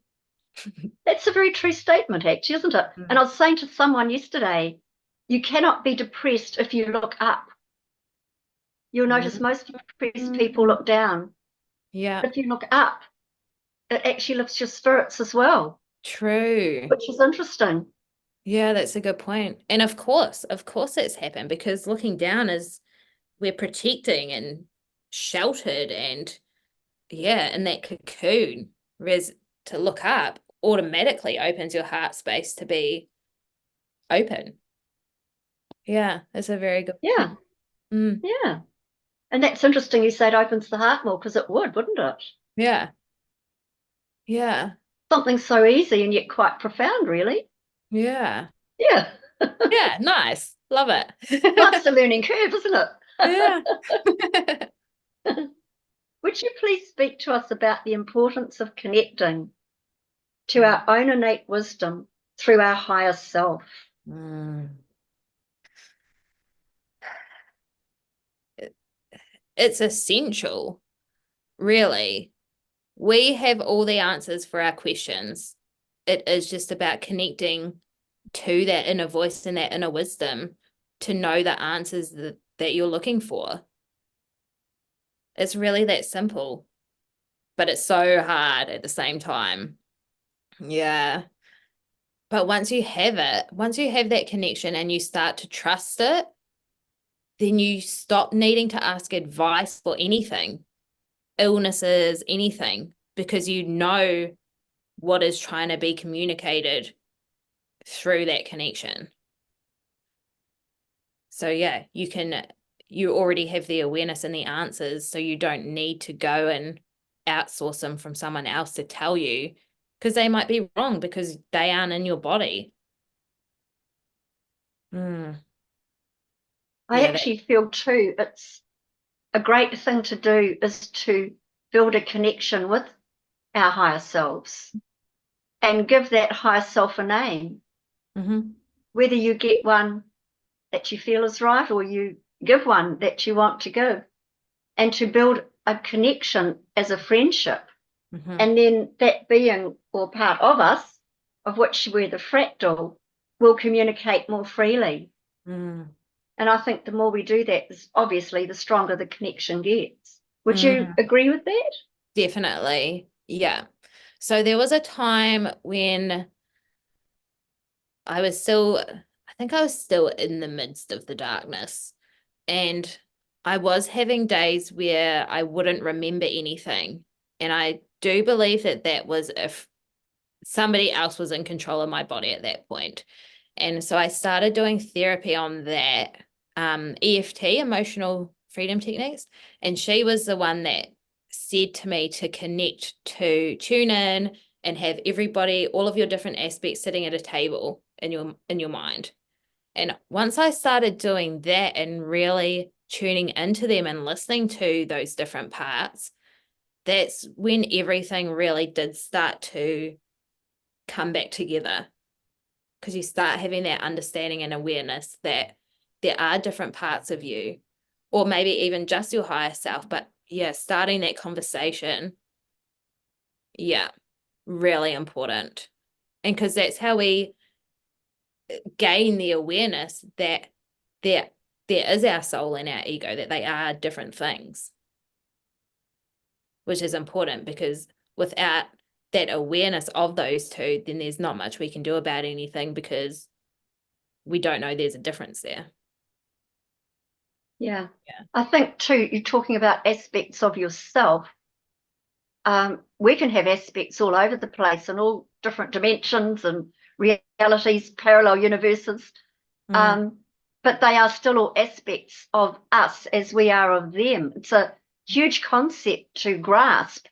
That's a very true statement, actually, isn't it? And I was saying to someone yesterday, you cannot be depressed if you look up. You'll notice most depressed people Mm. look down. Yeah, But if you look up, it actually lifts your spirits as well, true. which is interesting. Yeah, that's a good point. And of course it's happened because looking down is we're protecting and sheltered and yeah, in that cocoon. Whereas to look up automatically opens your heart space to be open. Yeah, that's a very good point. Yeah, Mm, yeah. And that's interesting you say it opens the heart more because it would, wouldn't it? yeah, yeah, Something so easy and yet quite profound, really. yeah, Yeah. yeah, nice. Love Life's it. a learning curve, isn't Yeah. it? Would you please speak to us about the importance of connecting to our own innate wisdom through our higher self? Mm. It's essential, really. We have all the answers for our questions. It is just about connecting to that inner voice and that inner wisdom to know the answers that you're looking for. It's really that simple, but it's so hard at the same time. Yeah. But once you have that connection and you start to trust it, then you stop needing to ask advice for anything, illnesses, anything, because you know what is trying to be communicated through that connection. So yeah, you already have the awareness and the answers, so you don't need to go and outsource them from someone else to tell you because they might be wrong because they aren't in your body. Mm. I Yeah, actually feel too, it's a great thing to do is to build a connection with our higher selves and give that higher self a name, mm-hmm. whether you get one that you feel is right or you give one that you want to give, and to build a connection as a friendship. Mm-hmm. And then that being or part of us, of which we're the fractal, will communicate more freely. Mm. And I think the more we do that, obviously, the stronger the connection gets. Would you Mm. agree with that? Definitely. Yeah. So there was a time when I think I was still in the midst of the darkness. And I was having days where I wouldn't remember anything. And I do believe that that was if somebody else was in control of my body at that point. And so I started doing therapy on that, EFT, emotional freedom techniques. And she was the one that said to me to connect, to tune in and have everybody, all of your different aspects sitting at a table in your mind. And once I started doing that and really tuning into them and listening to those different parts, that's when everything really did start to come back together. Because you start having that understanding and awareness that there are different parts of you, or maybe even just your higher self. But yeah, starting that conversation, yeah, really important. And because that's how we gain the awareness that there there is our soul and our ego, that they are different things, which is important because without that awareness of those two, then there's not much we can do about anything because we don't know there's a difference there. Yeah. Yeah. I think too, you're talking about aspects of yourself. We can have aspects all over the place in all different dimensions and realities, parallel universes. Mm. Um, but they are still all aspects of us as we are of them. It's a huge concept to grasp,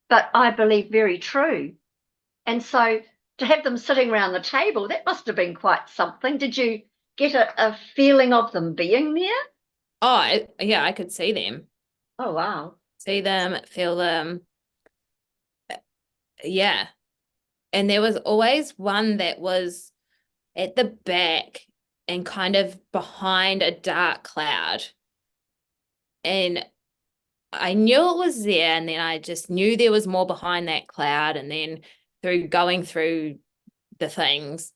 but I believe very true. And so to have them sitting around the table, that must have been quite something. Did you get a feeling of them being there? Oh, yeah, I could see them. Oh, wow. See them, feel them. Yeah. And there was always one that was at the back and kind of behind a dark cloud. And I knew it was there, and then I just knew there was more behind that cloud. And then through going through the things,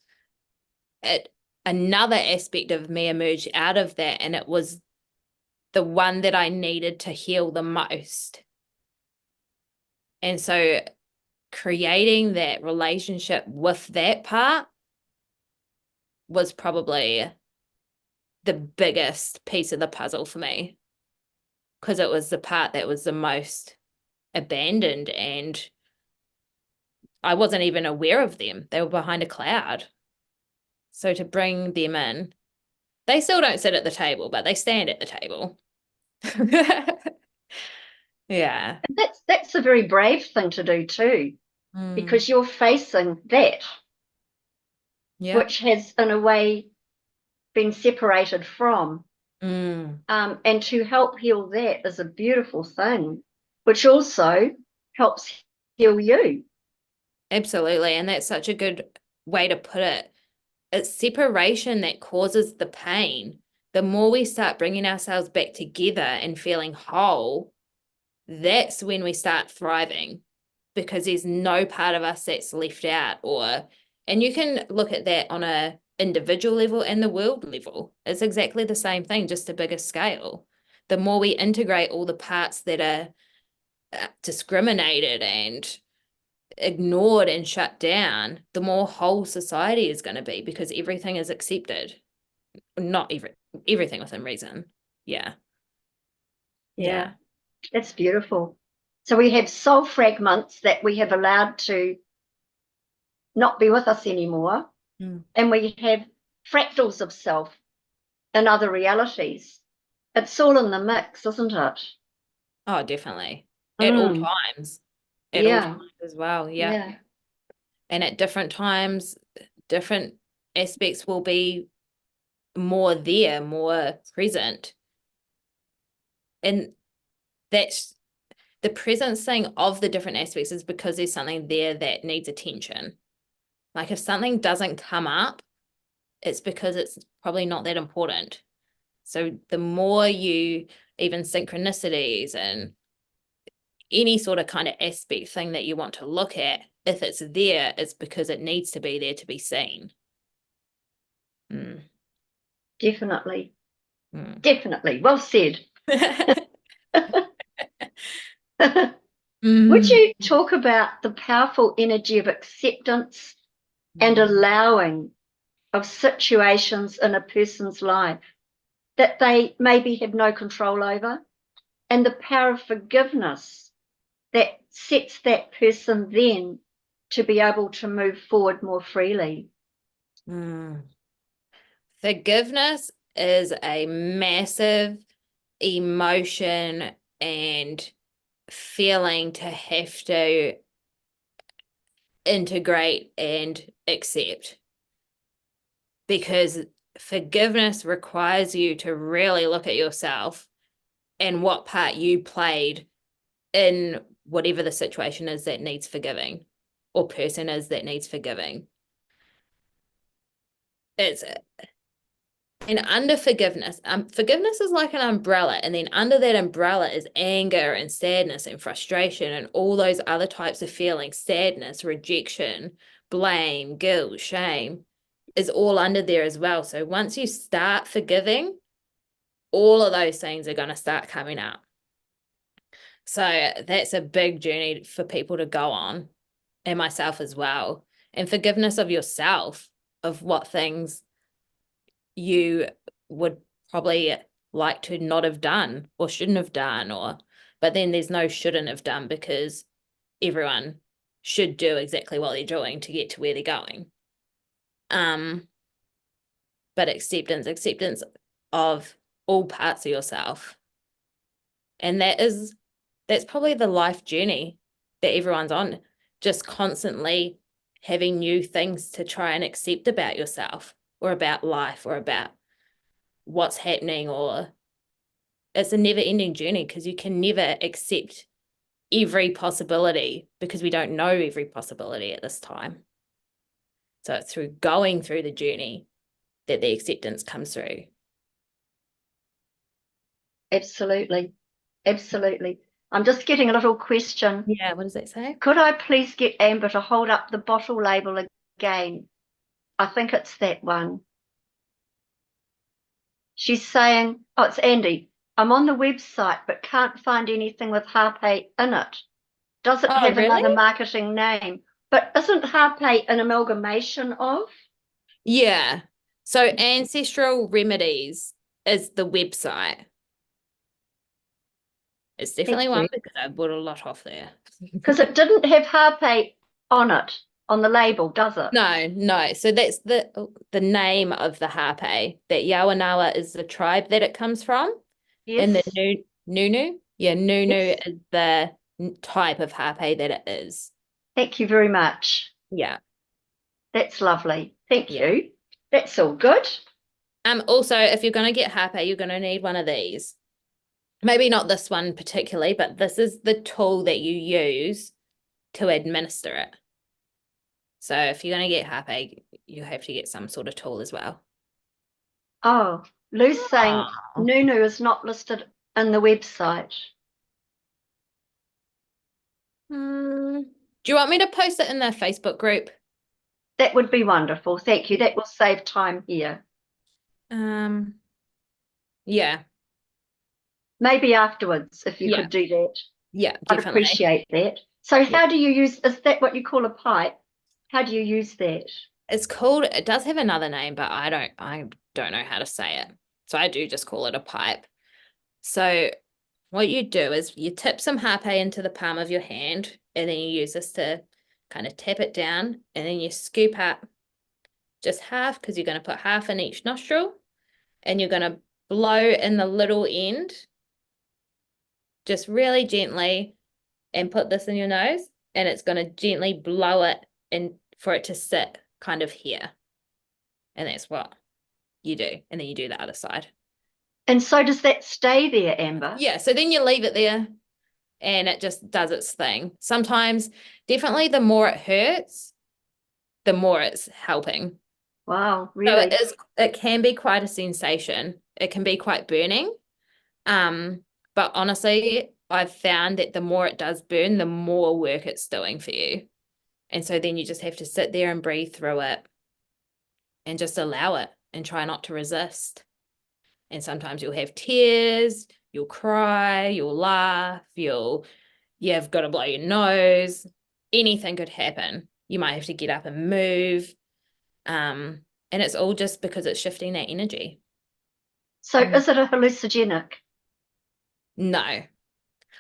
it another aspect of me emerged out of that, and it was the one that I needed to heal the most. And so creating that relationship with that part was probably the biggest piece of the puzzle for me, because it was the part that was the most abandoned, and I wasn't even aware of them. They were behind a cloud. So to bring them in, they still don't sit at the table, but they stand at the table. Yeah. And that's a very brave thing to do too, Mm. because you're facing that, Yeah. which has in a way been separated from. Mm. And to help heal that is a beautiful thing, which also helps heal you. Absolutely. And that's such a good way to put it. It's separation that causes the pain. The more we start bringing ourselves back together and feeling whole, that's when we start thriving, because there's no part of us that's left out. And you can look at that on a individual level and the world level. It's exactly the same thing, just a bigger scale. The more we integrate all the parts that are discriminated and ignored and shut down, the more whole society is going to be, because everything is accepted. Not everything within reason. Yeah. Yeah, Yeah. that's beautiful. So we have soul fragments that we have allowed to not be with us anymore, Mm. and we have fractals of self in other realities. It's all in the mix, isn't it? Oh, definitely. At all Mm, times. At all yeah, times as well. Yeah. yeah, And at different times, different aspects will be more there, more present. And that's the presence thing of the different aspects is because there's something there that needs attention. Like if something doesn't come up, it's because it's probably not that important. So the more you, even synchronicities and any sort of kind of aspect thing that you want to look at, if it's there, it's because it needs to be there to be seen. Definitely. Definitely. Well said. Would you talk about the powerful energy of acceptance and allowing of situations in a person's life that they maybe have no control over, and the power of forgiveness that sets that person then to be able to move forward more freely? Forgiveness is a massive emotion and feeling to have to integrate and accept, because forgiveness requires you to really look at yourself and what part you played in whatever the situation is that needs forgiving, or person is that needs forgiving. And under forgiveness, forgiveness is like an umbrella, and then under that umbrella is anger and sadness and frustration and all those other types of feelings. Sadness, rejection, blame, guilt, shame is all under there as well. So once you start forgiving, all of those things are going to start coming up. So that's a big journey for people to go on, and myself as well. And forgiveness of yourself, of what things you would probably like to not have done or shouldn't have done, but then there's no shouldn't have done, because everyone should do exactly what they're doing to get to where they're going. But acceptance of all parts of yourself. And that's probably the life journey that everyone's on, just constantly having new things to try and accept about yourself or about life or about what's happening. Or it's a never-ending journey, because you can never accept every possibility, because we don't know every possibility at this time. So it's through going through the journey that the acceptance comes through. Absolutely. Absolutely. I'm just getting a little question. Yeah, what does that say? Could I please get Amber to hold up the bottle label again? I think it's that one. She's saying, oh, it's Andy. I'm on the website but can't find anything with Harpe in it. Does it have really? another marketing name? But isn't Harpe an amalgamation of? Yeah. So Ancestral Remedies is the website. It's definitely one, because I bought a lot off there. Because it didn't have Harpe on it, on the label, does it? No. So that's the name of the Harpe. That Yawanawa is the tribe that it comes from. Yes. And the Nunu. Yeah, Nunu Yes. is the type of Harpe that it is. Thank you very much. Yeah. That's lovely. Thank you. That's all good. Also, if you're going to get Harpe, you're going to need one of these. Maybe not this one particularly, but this is the tool that you use to administer it. So if you're going to get Harpe, you have to get some sort of tool as well. Oh, Lou's saying Nunu is not listed in the website. Do you want me to post it in the Facebook group? That would be wonderful. Thank you. That will save time here. Yeah. Maybe afterwards, if you could do that. Yeah, I'd definitely. appreciate that. So how do you use, is that what you call a pipe? How do you use that? It's called, it does have another name, but I don't know how to say it. So I do just call it a pipe. So what you do is you tip some Harpe into the palm of your hand, and then you use this to kind of tap it down, and then you scoop up just half, because you're going to put half in each nostril, and you're going to blow in the little end just really gently, and put this in your nose, and it's going to gently blow it in for it to sit kind of here. And that's what you do. And then you do the other side. And so does that stay there, Amber? Yeah. So then you leave it there and it just does its thing. Sometimes, definitely, the more it hurts, the more it's helping. Wow, So really? it can be quite a sensation. It can be quite burning. But honestly, I've found that the more it does burn, the more work it's doing for you. And so then you just have to sit there and breathe through it and just allow it and try not to resist. And sometimes you'll have tears, you'll cry, you'll laugh, you've got to blow your nose. Anything could happen. You might have to get up and move. And it's all just because it's shifting that energy. So is it a hallucinogenic? No.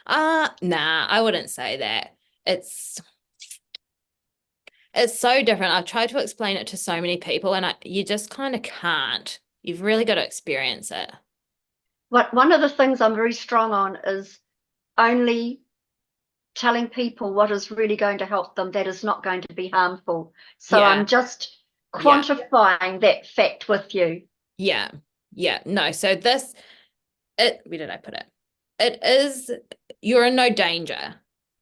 Nah, I wouldn't say that. It's so different. I've tried to explain it to so many people and you just kind of can't. You've really got to experience it. One of the things I'm very strong on is only telling people what is really going to help them, that is not going to be harmful. So Yeah. I'm just quantifying that fact with you. Yeah. Yeah. No. So where did I put it? It is, you're in no danger,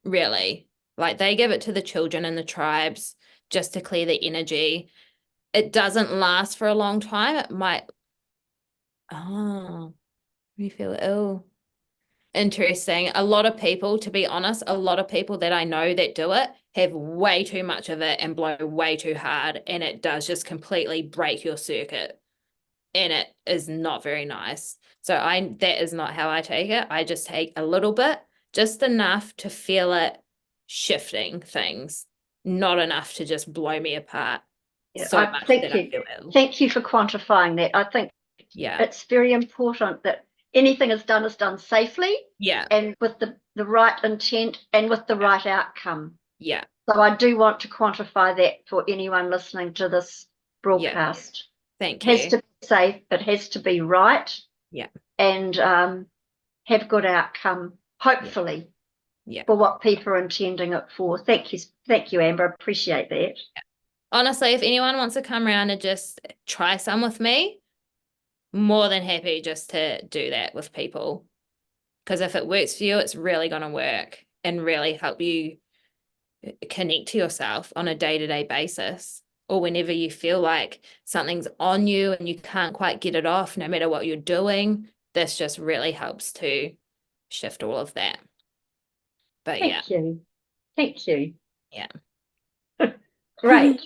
really. Like they give it to the children and the tribes just to clear the energy. It doesn't last for a long time. It might, you feel ill. Interesting. A lot of people, to be honest, a lot of people that I know that do it have way too much of it and blow way too hard, and it does just completely break your circuit, and it is not very nice. So that is not how I take it. I just take a little bit, just enough to feel it shifting things, not enough to just blow me apart so much that I feel ill. Thank you for quantifying that. I think it's very important that anything is done safely, and with the right intent and with the right outcome. Yeah. So I do want to quantify that for anyone listening to this broadcast. Thank you. It has to be safe, it has to be right. Yeah. And have good outcome, hopefully, for what people are intending it for. Thank you, Amber. I appreciate that. Yeah. Honestly, if anyone wants to come around and just try some with me, more than happy just to do that with people. Because if it works for you, it's really going to work and really help you connect to yourself on a day-to-day basis. Or whenever you feel like something's on you and you can't quite get it off, no matter what you're doing, this just really helps to shift all of that. But Thank you. Yeah. Great.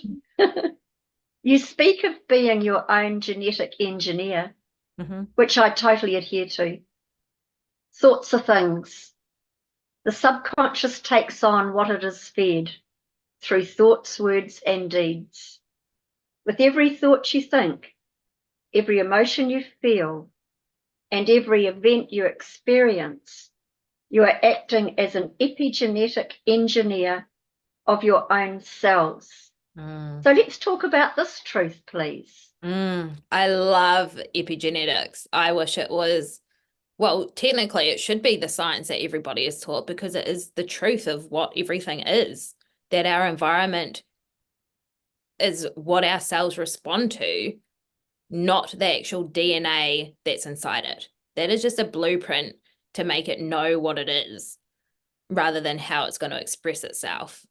You speak of being your own genetic engineer, which I totally adhere to. Thoughts are things. The subconscious takes on what it is fed through thoughts, words, and deeds. With every thought you think, every emotion you feel, and every event you experience, you are acting as an epigenetic engineer of your own cells. So let's talk about this truth, please. I love epigenetics. I wish it was, well, technically it should be the science that everybody is taught because it is the truth of what everything is, that our environment is what our cells respond to, not the actual DNA that's inside it. That is just a blueprint to make it know what it is rather than how it's going to express itself.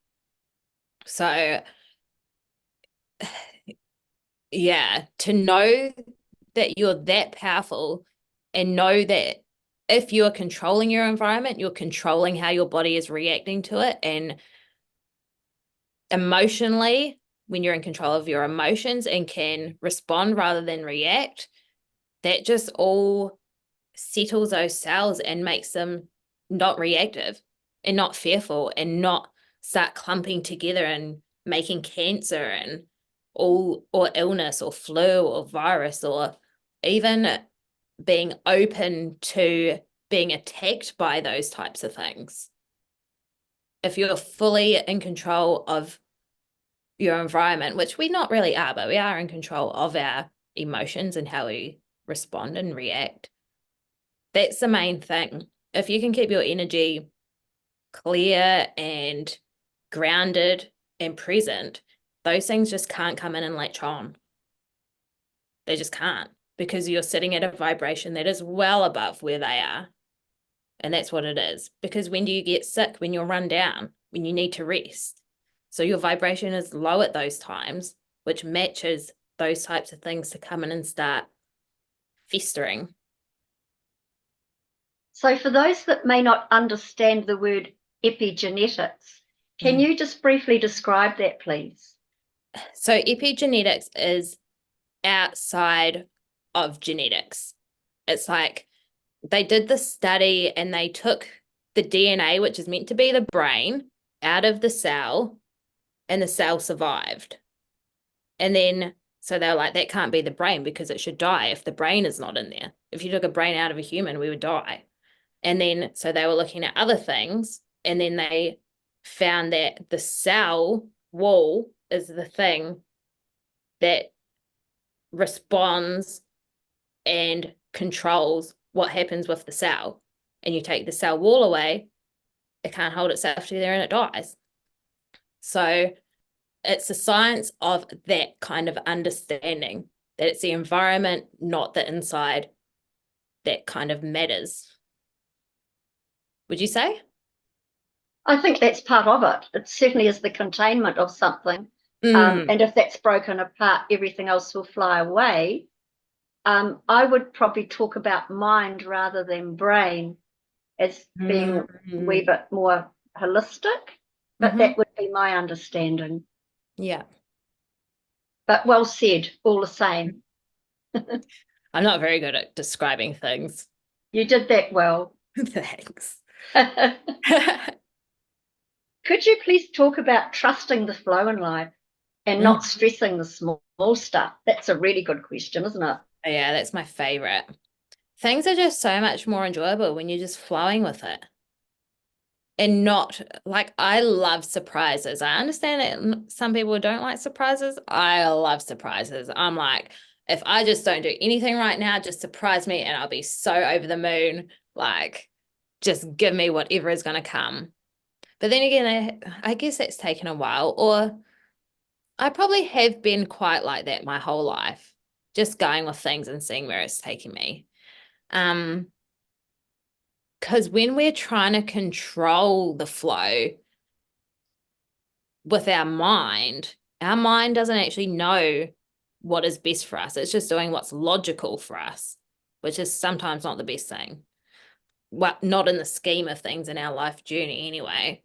So yeah, to know that you're that powerful and know that if you're controlling your environment, you're controlling how your body is reacting to it. And emotionally, when you're in control of your emotions and can respond rather than react, that just all settles those cells and makes them not reactive and not fearful and not start clumping together and making cancer and all, or illness or flu or virus, or even being open to being attacked by those types of things. If you're fully in control of your environment, which we not really are, but we are in control of our emotions and how we respond and react. That's the main thing. If you can keep your energy clear and grounded and present, those things just can't come in and latch on. They just can't. because you're sitting at a vibration that is well above where they are. And that's what it is. Because when do you get sick? When you're run down, when you need to rest. So your vibration is low at those times, which matches those types of things to come in and start festering. So for those that may not understand the word epigenetics, can you just briefly describe that, please? So epigenetics is outside of genetics. It's like they did the study and they took the DNA, which is meant to be the brain, out of the cell, and the cell survived. And then, so they were like, that can't be the brain because it should die if the brain is not in there. If you took a brain out of a human, we would die. And then, so they were looking at other things, and then they found that the cell wall is the thing that responds and controls what happens with the cell. And you take the cell wall away, it can't hold itself together and it dies. So it's the science of that kind of understanding, that it's the environment, not the inside, that kind of matters. Would you say? I think that's part of it. It certainly is the containment of something. And if that's broken apart, everything else will fly away. I would probably talk about mind rather than brain as being a wee bit more holistic, but that would be my understanding. Yeah. But well said, all the same. I'm not very good at describing things. You did that well. Thanks. Could you please talk about trusting the flow in life and not stressing the small stuff? That's a really good question, isn't it? Yeah, that's my favorite. Things are just so much more enjoyable when you're just flowing with it. And not like, I love surprises. I understand that some people don't like surprises. I love surprises. I'm like, if I just don't do anything right now, just surprise me and I'll be so over the moon. Like, just give me whatever is going to come. But then again, I guess that's taken a while, or I probably have been quite like that my whole life, just going with things and seeing where it's taking me. Because when we're trying to control the flow with our mind doesn't actually know what is best for us. It's just doing what's logical for us, which is sometimes not the best thing. Well, not in the scheme of things in our life journey anyway.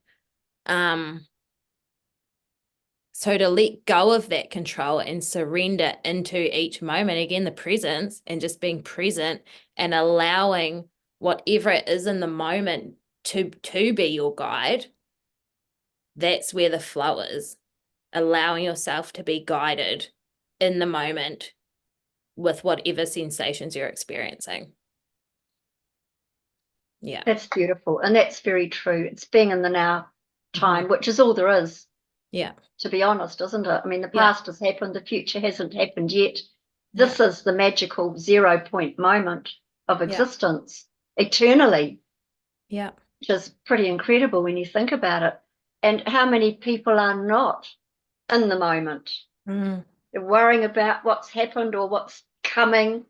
So to let go of that control and surrender into each moment, again, the presence, and just being present and allowing whatever it is in the moment to be your guide, that's where the flow is. Allowing yourself to be guided in the moment with whatever sensations you're experiencing. Yeah. That's beautiful. And that's very true. It's being in the now time, which is all there is. Yeah. To be honest, isn't it? I mean, the past has happened, the future hasn't happened yet. This is the magical 0 point moment of existence eternally. Yeah. Which is pretty incredible when you think about it. And how many people are not in the moment? They're worrying about what's happened or what's coming.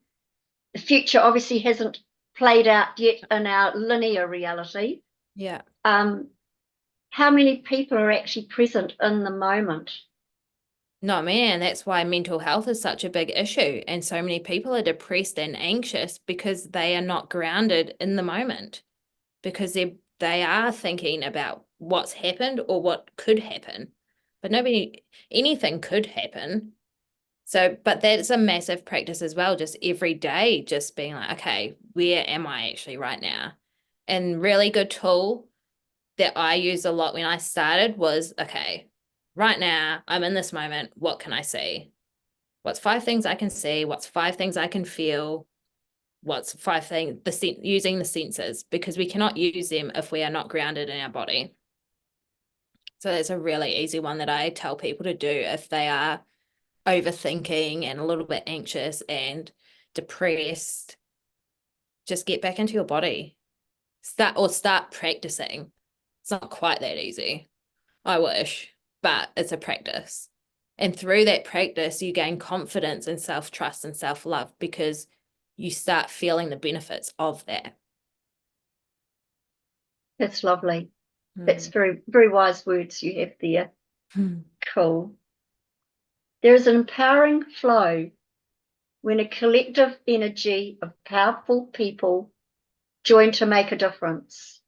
The future obviously hasn't played out yet in our linear reality. Yeah. How many people are actually present in the moment? Not me, and that's why mental health is such a big issue. And so many people are depressed and anxious because they are not grounded in the moment, because they are thinking about what's happened or what could happen. But anything could happen. So, but that's a massive practice as well, just every day, just being like, okay, where am I actually right now? And really good tool that I used a lot when I started was, okay, right now I'm in this moment. What can I see? What's 5 things I can see? What's 5 things I can feel? What's 5 things, using the senses, because we cannot use them if we are not grounded in our body. So that's a really easy one that I tell people to do if they are overthinking and a little bit anxious and depressed. Just get back into your body. Start practicing. It's not quite that easy. I wish, but it's a practice. And through that practice, you gain confidence and self-trust and self-love because you start feeling the benefits of that. That's lovely. That's very, very wise words you have there. Cool. There is an empowering flow when a collective energy of powerful people join to make a difference.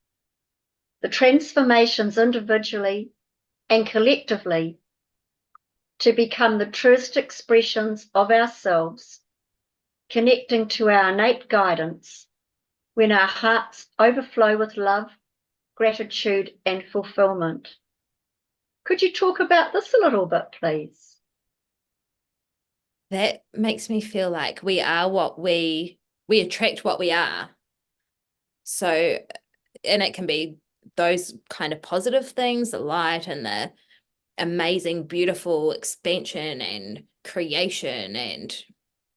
The transformations individually and collectively to become the truest expressions of ourselves, connecting to our innate guidance when our hearts overflow with love, gratitude, and fulfillment. Could you talk about this a little bit, please? That makes me feel like we are what we attract what we are. So, and it can be those kind of positive things, the light and the amazing, beautiful expansion and creation and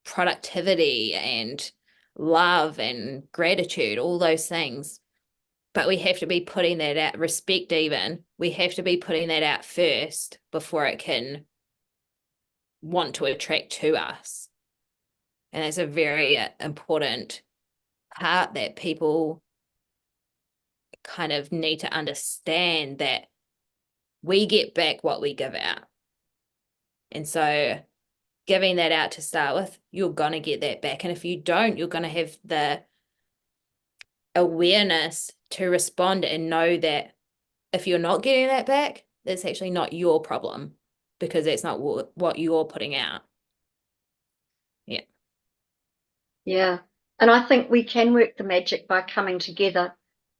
productivity and love and gratitude, all those things. But we have to be putting that out, respect even, we have to be putting that out first before it can want to attract to us. And that's a very important part that people kind of need to understand, that we get back what we give out. And so giving that out to start with, you're going to get that back. And if you don't, you're going to have the awareness to respond and know that if you're not getting that back, that's actually not your problem, because that's not what you're putting out. Yeah. Yeah. And I think we can work the magic by coming together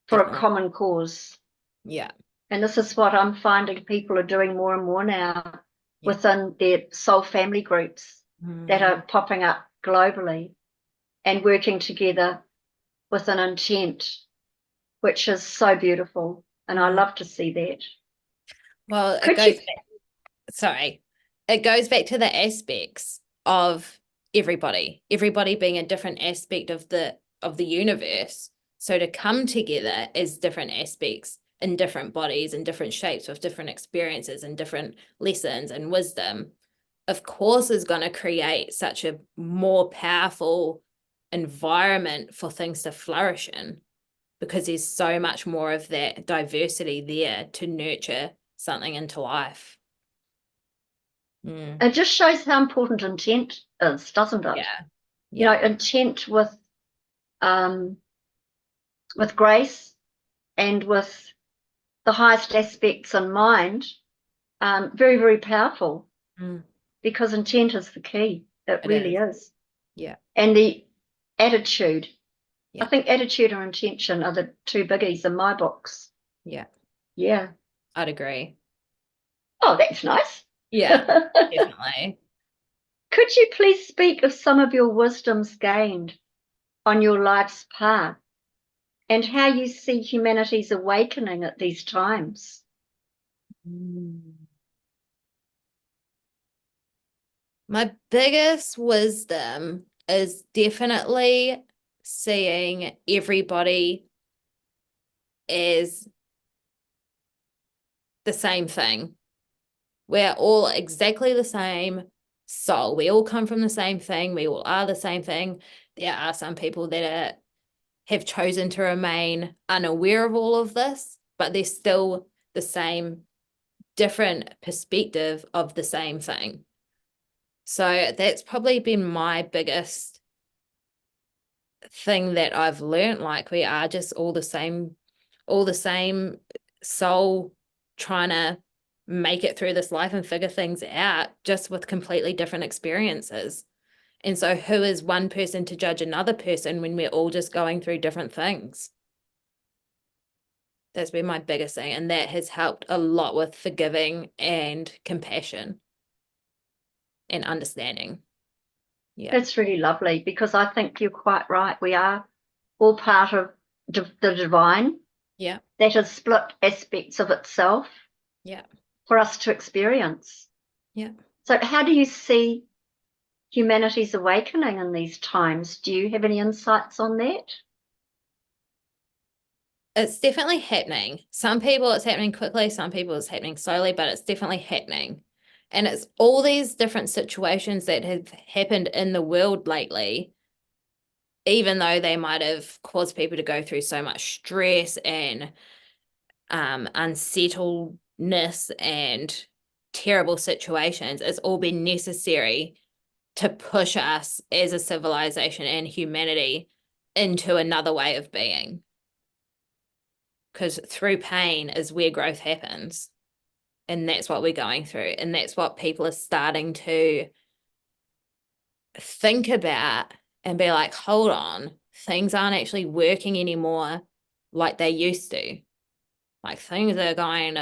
for Definitely. a common cause. Yeah. And this is what I'm finding people are doing more and more now Yeah. within their soul family groups that are popping up globally and working together with an intent, which is so beautiful. And I love to see that. Well, Could you? It goes back to the aspects of everybody being a different aspect of the universe. So to come together as different aspects in different bodies and different shapes with different experiences and different lessons and wisdom, of course, is going to create such a more powerful environment for things to flourish in, because there's so much more of that diversity there to nurture something into life. It just shows how important intent is, doesn't it? Yeah. You know, intent with grace and with the highest aspects in mind, very, very powerful, because intent is the key. It really is. Yeah. And the attitude. Yeah. I think attitude and intention are the two biggies in my books. Yeah. Yeah. I'd agree. Oh, that's nice. Yeah, definitely. Could you please speak of some of your wisdoms gained on your life's path and how you see humanity's awakening at these times? My biggest wisdom is definitely seeing everybody as the same thing. We're all exactly the same soul. We all come from the same thing. We all are the same thing. There are some people that have chosen to remain unaware of all of this, but they're still the same, different perspective of the same thing. So that's probably been my biggest thing that I've learned. Like, we are just all the same soul trying to make it through this life and figure things out, just with completely different experiences. And so who is one person to judge another person when we're all just going through different things? That's been my biggest thing. And that has helped a lot with forgiving and compassion and understanding. Yeah. That's really lovely, because I think you're quite right. We are all part of the divine. Yeah. That has split aspects of itself. Yeah. For us to experience. Yeah. So how do you see humanity's awakening in these times? Do you have any insights on that? It's definitely happening. Some people it's happening quickly, some people it's happening slowly, but it's definitely happening. And it's all these different situations that have happened in the world lately, even though they might have caused people to go through so much stress and unsettledness and terrible situations. It's all been necessary to push us as a civilization and humanity into another way of being. Because through pain is where growth happens. And that's what we're going through. And that's what people are starting to think about and be like, hold on, things aren't actually working anymore like they used to. Like things are going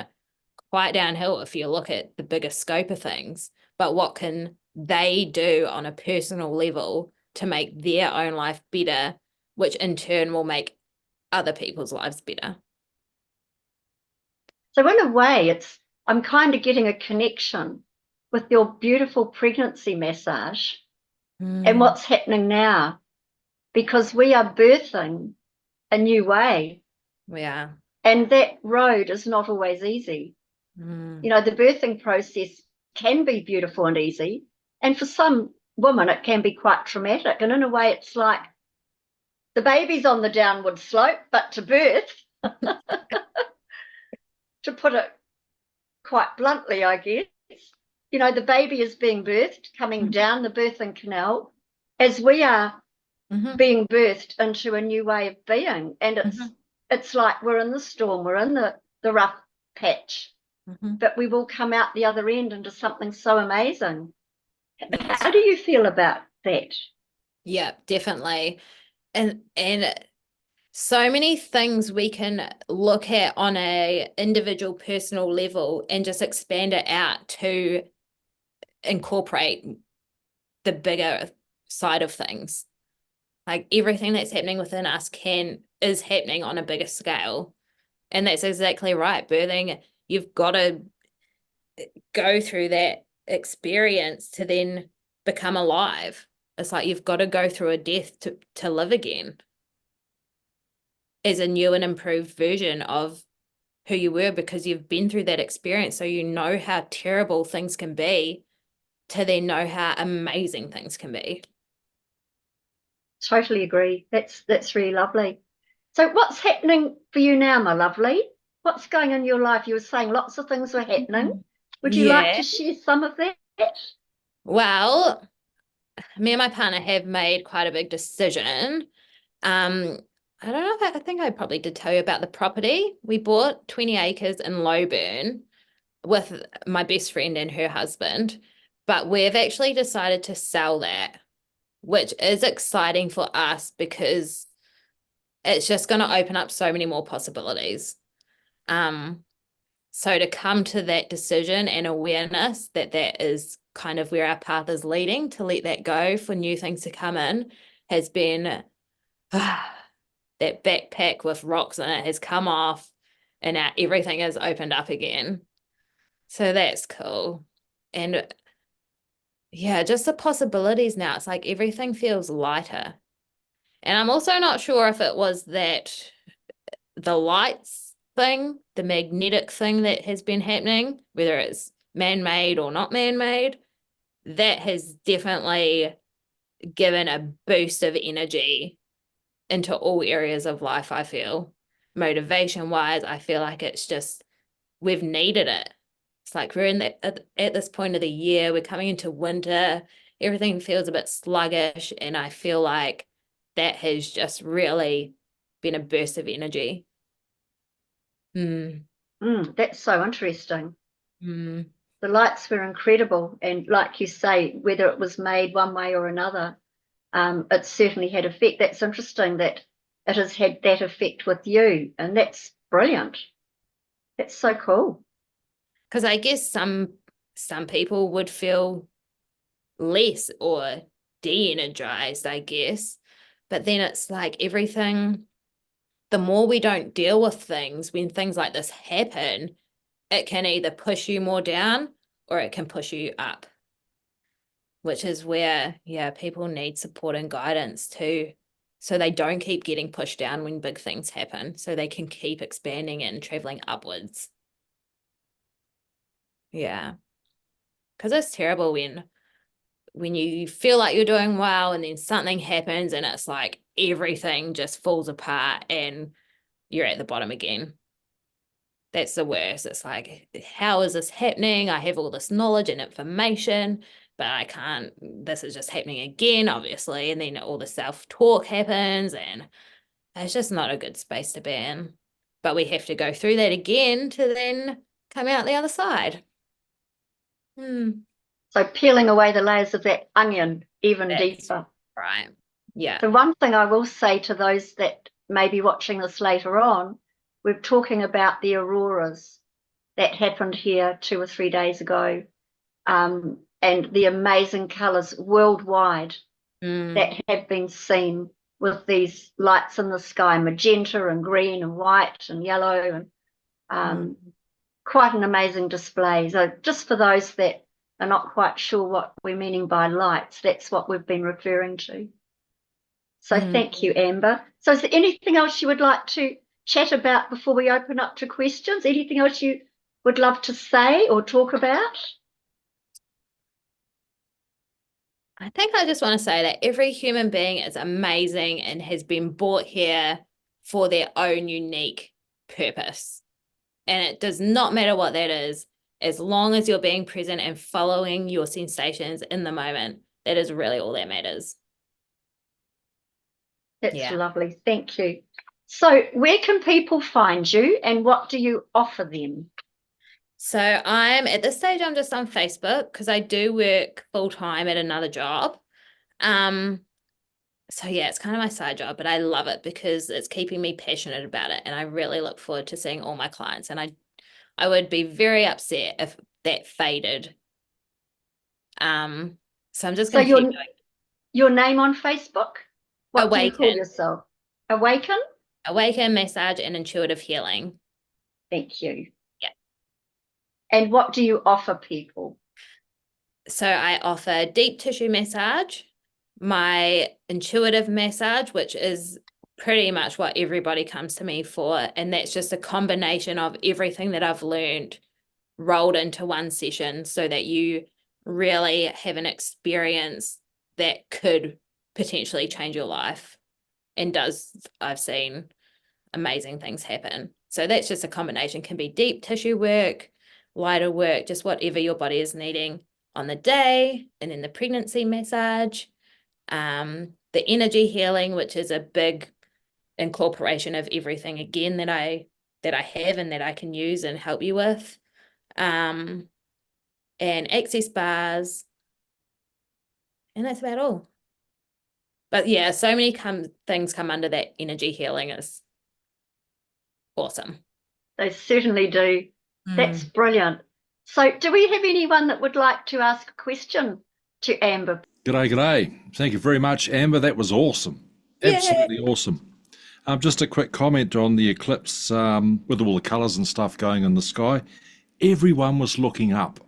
quite downhill if you look at the bigger scope of things. But what can they do on a personal level to make their own life better, which in turn will make other people's lives better? So in a way, I'm kind of getting a connection with your beautiful pregnancy massage and what's happening now, because we are birthing a new way. Yeah. And that road is not always easy. You know, the birthing process can be beautiful and easy. And for some women, it can be quite traumatic. And in a way, it's like the baby's on the downward slope, but to birth, to put it quite bluntly, I guess, you know, the baby is being birthed, coming down the birthing canal as we are being birthed into a new way of being. And it's like we're in the storm, we're in the rough patch, but we will come out the other end into something so amazing. How do you feel about that? Yeah, definitely. And so many things we can look at on a individual personal level and just expand it out to incorporate the bigger side of things. Like everything that's happening within us is happening on a bigger scale. And that's exactly right. Birthing, you've got to go through that experience to then become alive. It's like you've got to go through a death to live again as a new and improved version of who you were, because you've been through that experience. So you know how terrible things can be to then know how amazing things can be. Totally agree. That's really lovely. So what's happening for you now, my lovely? What's going on in your life? You were saying lots of things were happening. Would you like Yeah. to share some of that? Well, me and my partner have made quite a big decision. I don't know if I think I probably did tell you about the property. We bought 20 acres in Lowburn with my best friend and her husband, but we've actually decided to sell that, which is exciting for us because it's just going to open up so many more possibilities. So to come to that decision and awareness that that is kind of where our path is leading, to let that go for new things to come in, has been that backpack with rocks in it has come off and now everything is opened up again. So that's cool. And yeah, just the possibilities now. It's like everything feels lighter. And I'm also not sure if it was that the lights thing, the magnetic thing that has been happening, whether it's man-made or not man-made, that has definitely given a boost of energy into all areas of life, I feel. Motivation-wise, I feel like it's just, we've needed it. It's like we're in that at this point of the year, we're coming into winter, everything feels a bit sluggish, and I feel like that has just really been a burst of energy. That's so interesting. Mm. The lights were incredible. And like you say, whether it was made one way or another, it certainly had effect. That's interesting that it has had that effect with you. And that's brilliant. That's so cool. Because I guess some people would feel less or de-energized, I guess. But then it's like everything, the more we don't deal with things, when things like this happen, it can either push you more down or it can push you up, which is where, yeah, people need support and guidance too, so they don't keep getting pushed down when big things happen, so they can keep expanding and traveling upwards. Yeah. because it's terrible when you feel like you're doing well and then something happens and it's like everything just falls apart and you're at the bottom again. That's the worst. It's like, how is this happening? I have all this knowledge and information, but I can't, this is just happening again, obviously. And then all the self-talk happens and it's just not a good space to be in. But we have to go through that again to then come out the other side. So peeling away the layers of that onion even That's deeper. right. Yeah. The one thing I will say to those that may be watching this later on, we're talking about the auroras that happened here 2 or 3 days ago, and the amazing colours worldwide that have been seen with these lights in the sky, magenta and green and white and yellow, and quite an amazing display. So just for those that are not quite sure what we're meaning by lights, that's what we've been referring to. So thank you, Amber. So is there anything else you would like to chat about before we open up to questions? Anything else you would love to say or talk about? I think I just want to say that every human being is amazing and has been brought here for their own unique purpose. And it does not matter what that is, as long as you're being present and following your sensations in the moment. That is really all that matters. That's lovely. Thank you. So where can people find you and what do you offer them? So I'm at this stage, I'm just on Facebook because I do work full time at another job. So yeah, it's kind of my side job, but I love it because it's keeping me passionate about it. And I really look forward to seeing all my clients. And I would be very upset if that faded. So I'm just going to keep doing your name on Facebook? What do you call Awaken. yourself? Awaken? Awaken, massage, and intuitive healing. Thank you. Yeah. And what do you offer people? So I offer deep tissue massage, my intuitive massage, which is pretty much what everybody comes to me for. And that's just a combination of everything that I've learned rolled into one session so that you really have an experience that could potentially change your life and does. I've seen amazing things happen. So that's just a combination. Can be deep tissue work, lighter work, just whatever your body is needing on the day, and then the pregnancy massage, the energy healing, which is a big incorporation of everything again that I have and that I can use and help you with, and access bars, and that's about all. But yeah, so many things come under that energy healing is awesome. They certainly do. That's brilliant. So do we have anyone that would like to ask a question to Amber? G'day. Thank you very much, Amber. That was awesome. Absolutely awesome. Just a quick comment on the eclipse with all the colours and stuff going in the sky. Everyone was looking up.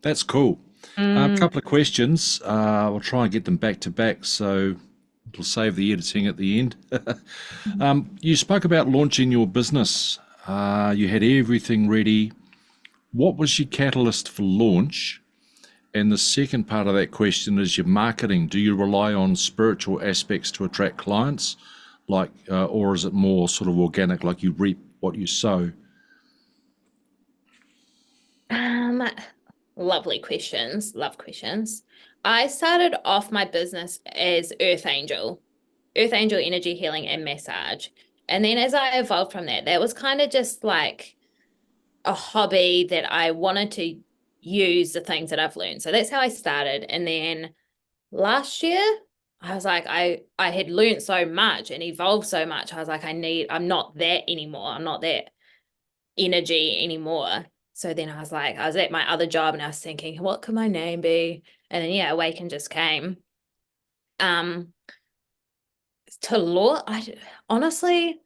That's cool. A couple of questions. I'll try and get them back to back so it'll save the editing at the end. You spoke about launching your business. You had everything ready. What was your catalyst for launch? And the second part of that question is your marketing. Do you rely on spiritual aspects to attract clients, like, or is it more sort of organic, like you reap what you sow? Lovely questions. Love questions. I started off my business as Earth Angel energy healing and massage. And then as I evolved from that, that was kind of just like a hobby that I wanted to use the things that I've learned. So that's how I started. And then last year, I was like, I had learned so much and evolved so much. I was like, I'm not that anymore. I'm not that energy anymore. So then I was like, I was at my other job and I was thinking, what could my name be? And then yeah, Awaken just came. To law, I honestly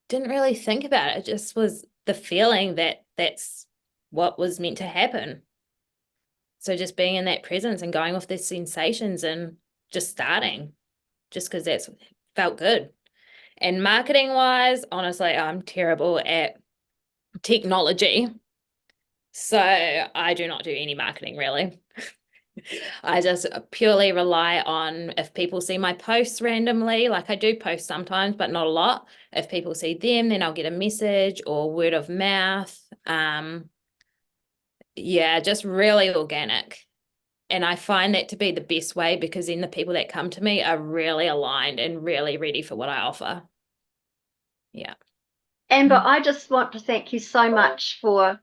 didn't really think about it. It just was the feeling that that's what was meant to happen. So just being in that presence and going off the sensations and just starting, just because that's felt good. And marketing wise, honestly, I'm terrible at technology. So I do not do any marketing really. I just purely rely on if people see my posts randomly, like I do post sometimes, but not a lot. If people see them, then I'll get a message or word of mouth. Yeah, just really organic. And I find that to be the best way, because then the people that come to me are really aligned and really ready for what I offer. Yeah. Amber, I just want to thank you so much for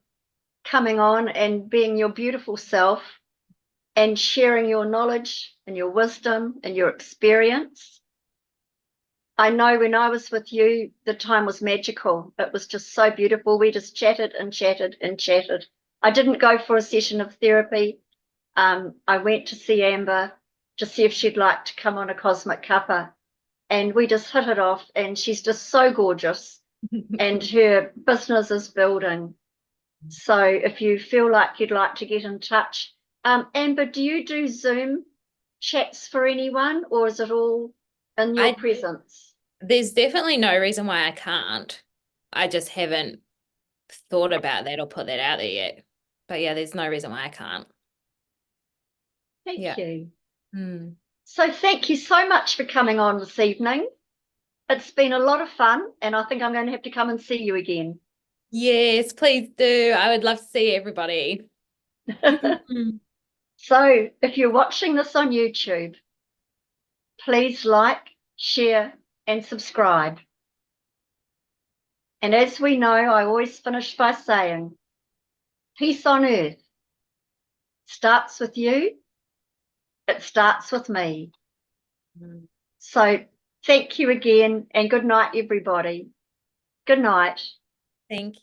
coming on and being your beautiful self and sharing your knowledge and your wisdom and your experience. I know when I was with you, the time was magical. It was just so beautiful. We just chatted and chatted and chatted. I didn't go for a session of therapy. I went to see Amber to see if she'd like to come on a Cosmic Cuppa, and we just hit it off, and she's just so gorgeous and her business is building. So if you feel like you'd like to get in touch, Amber, do you do Zoom chats for anyone, or is it all in your presence? There's definitely no reason why I can't. I just haven't thought about that or put that out there yet. But yeah, there's no reason why I can't. Thank you. Mm. So thank you so much for coming on this evening. It's been a lot of fun, and I think I'm going to have to come and see you again. Yes, please do. I would love to see everybody. So if you're watching this on YouTube, please like, share, and subscribe. And as we know, I always finish by saying, peace on earth starts with you. It starts with me. So thank you again, and good night, everybody. Good night. Thank you.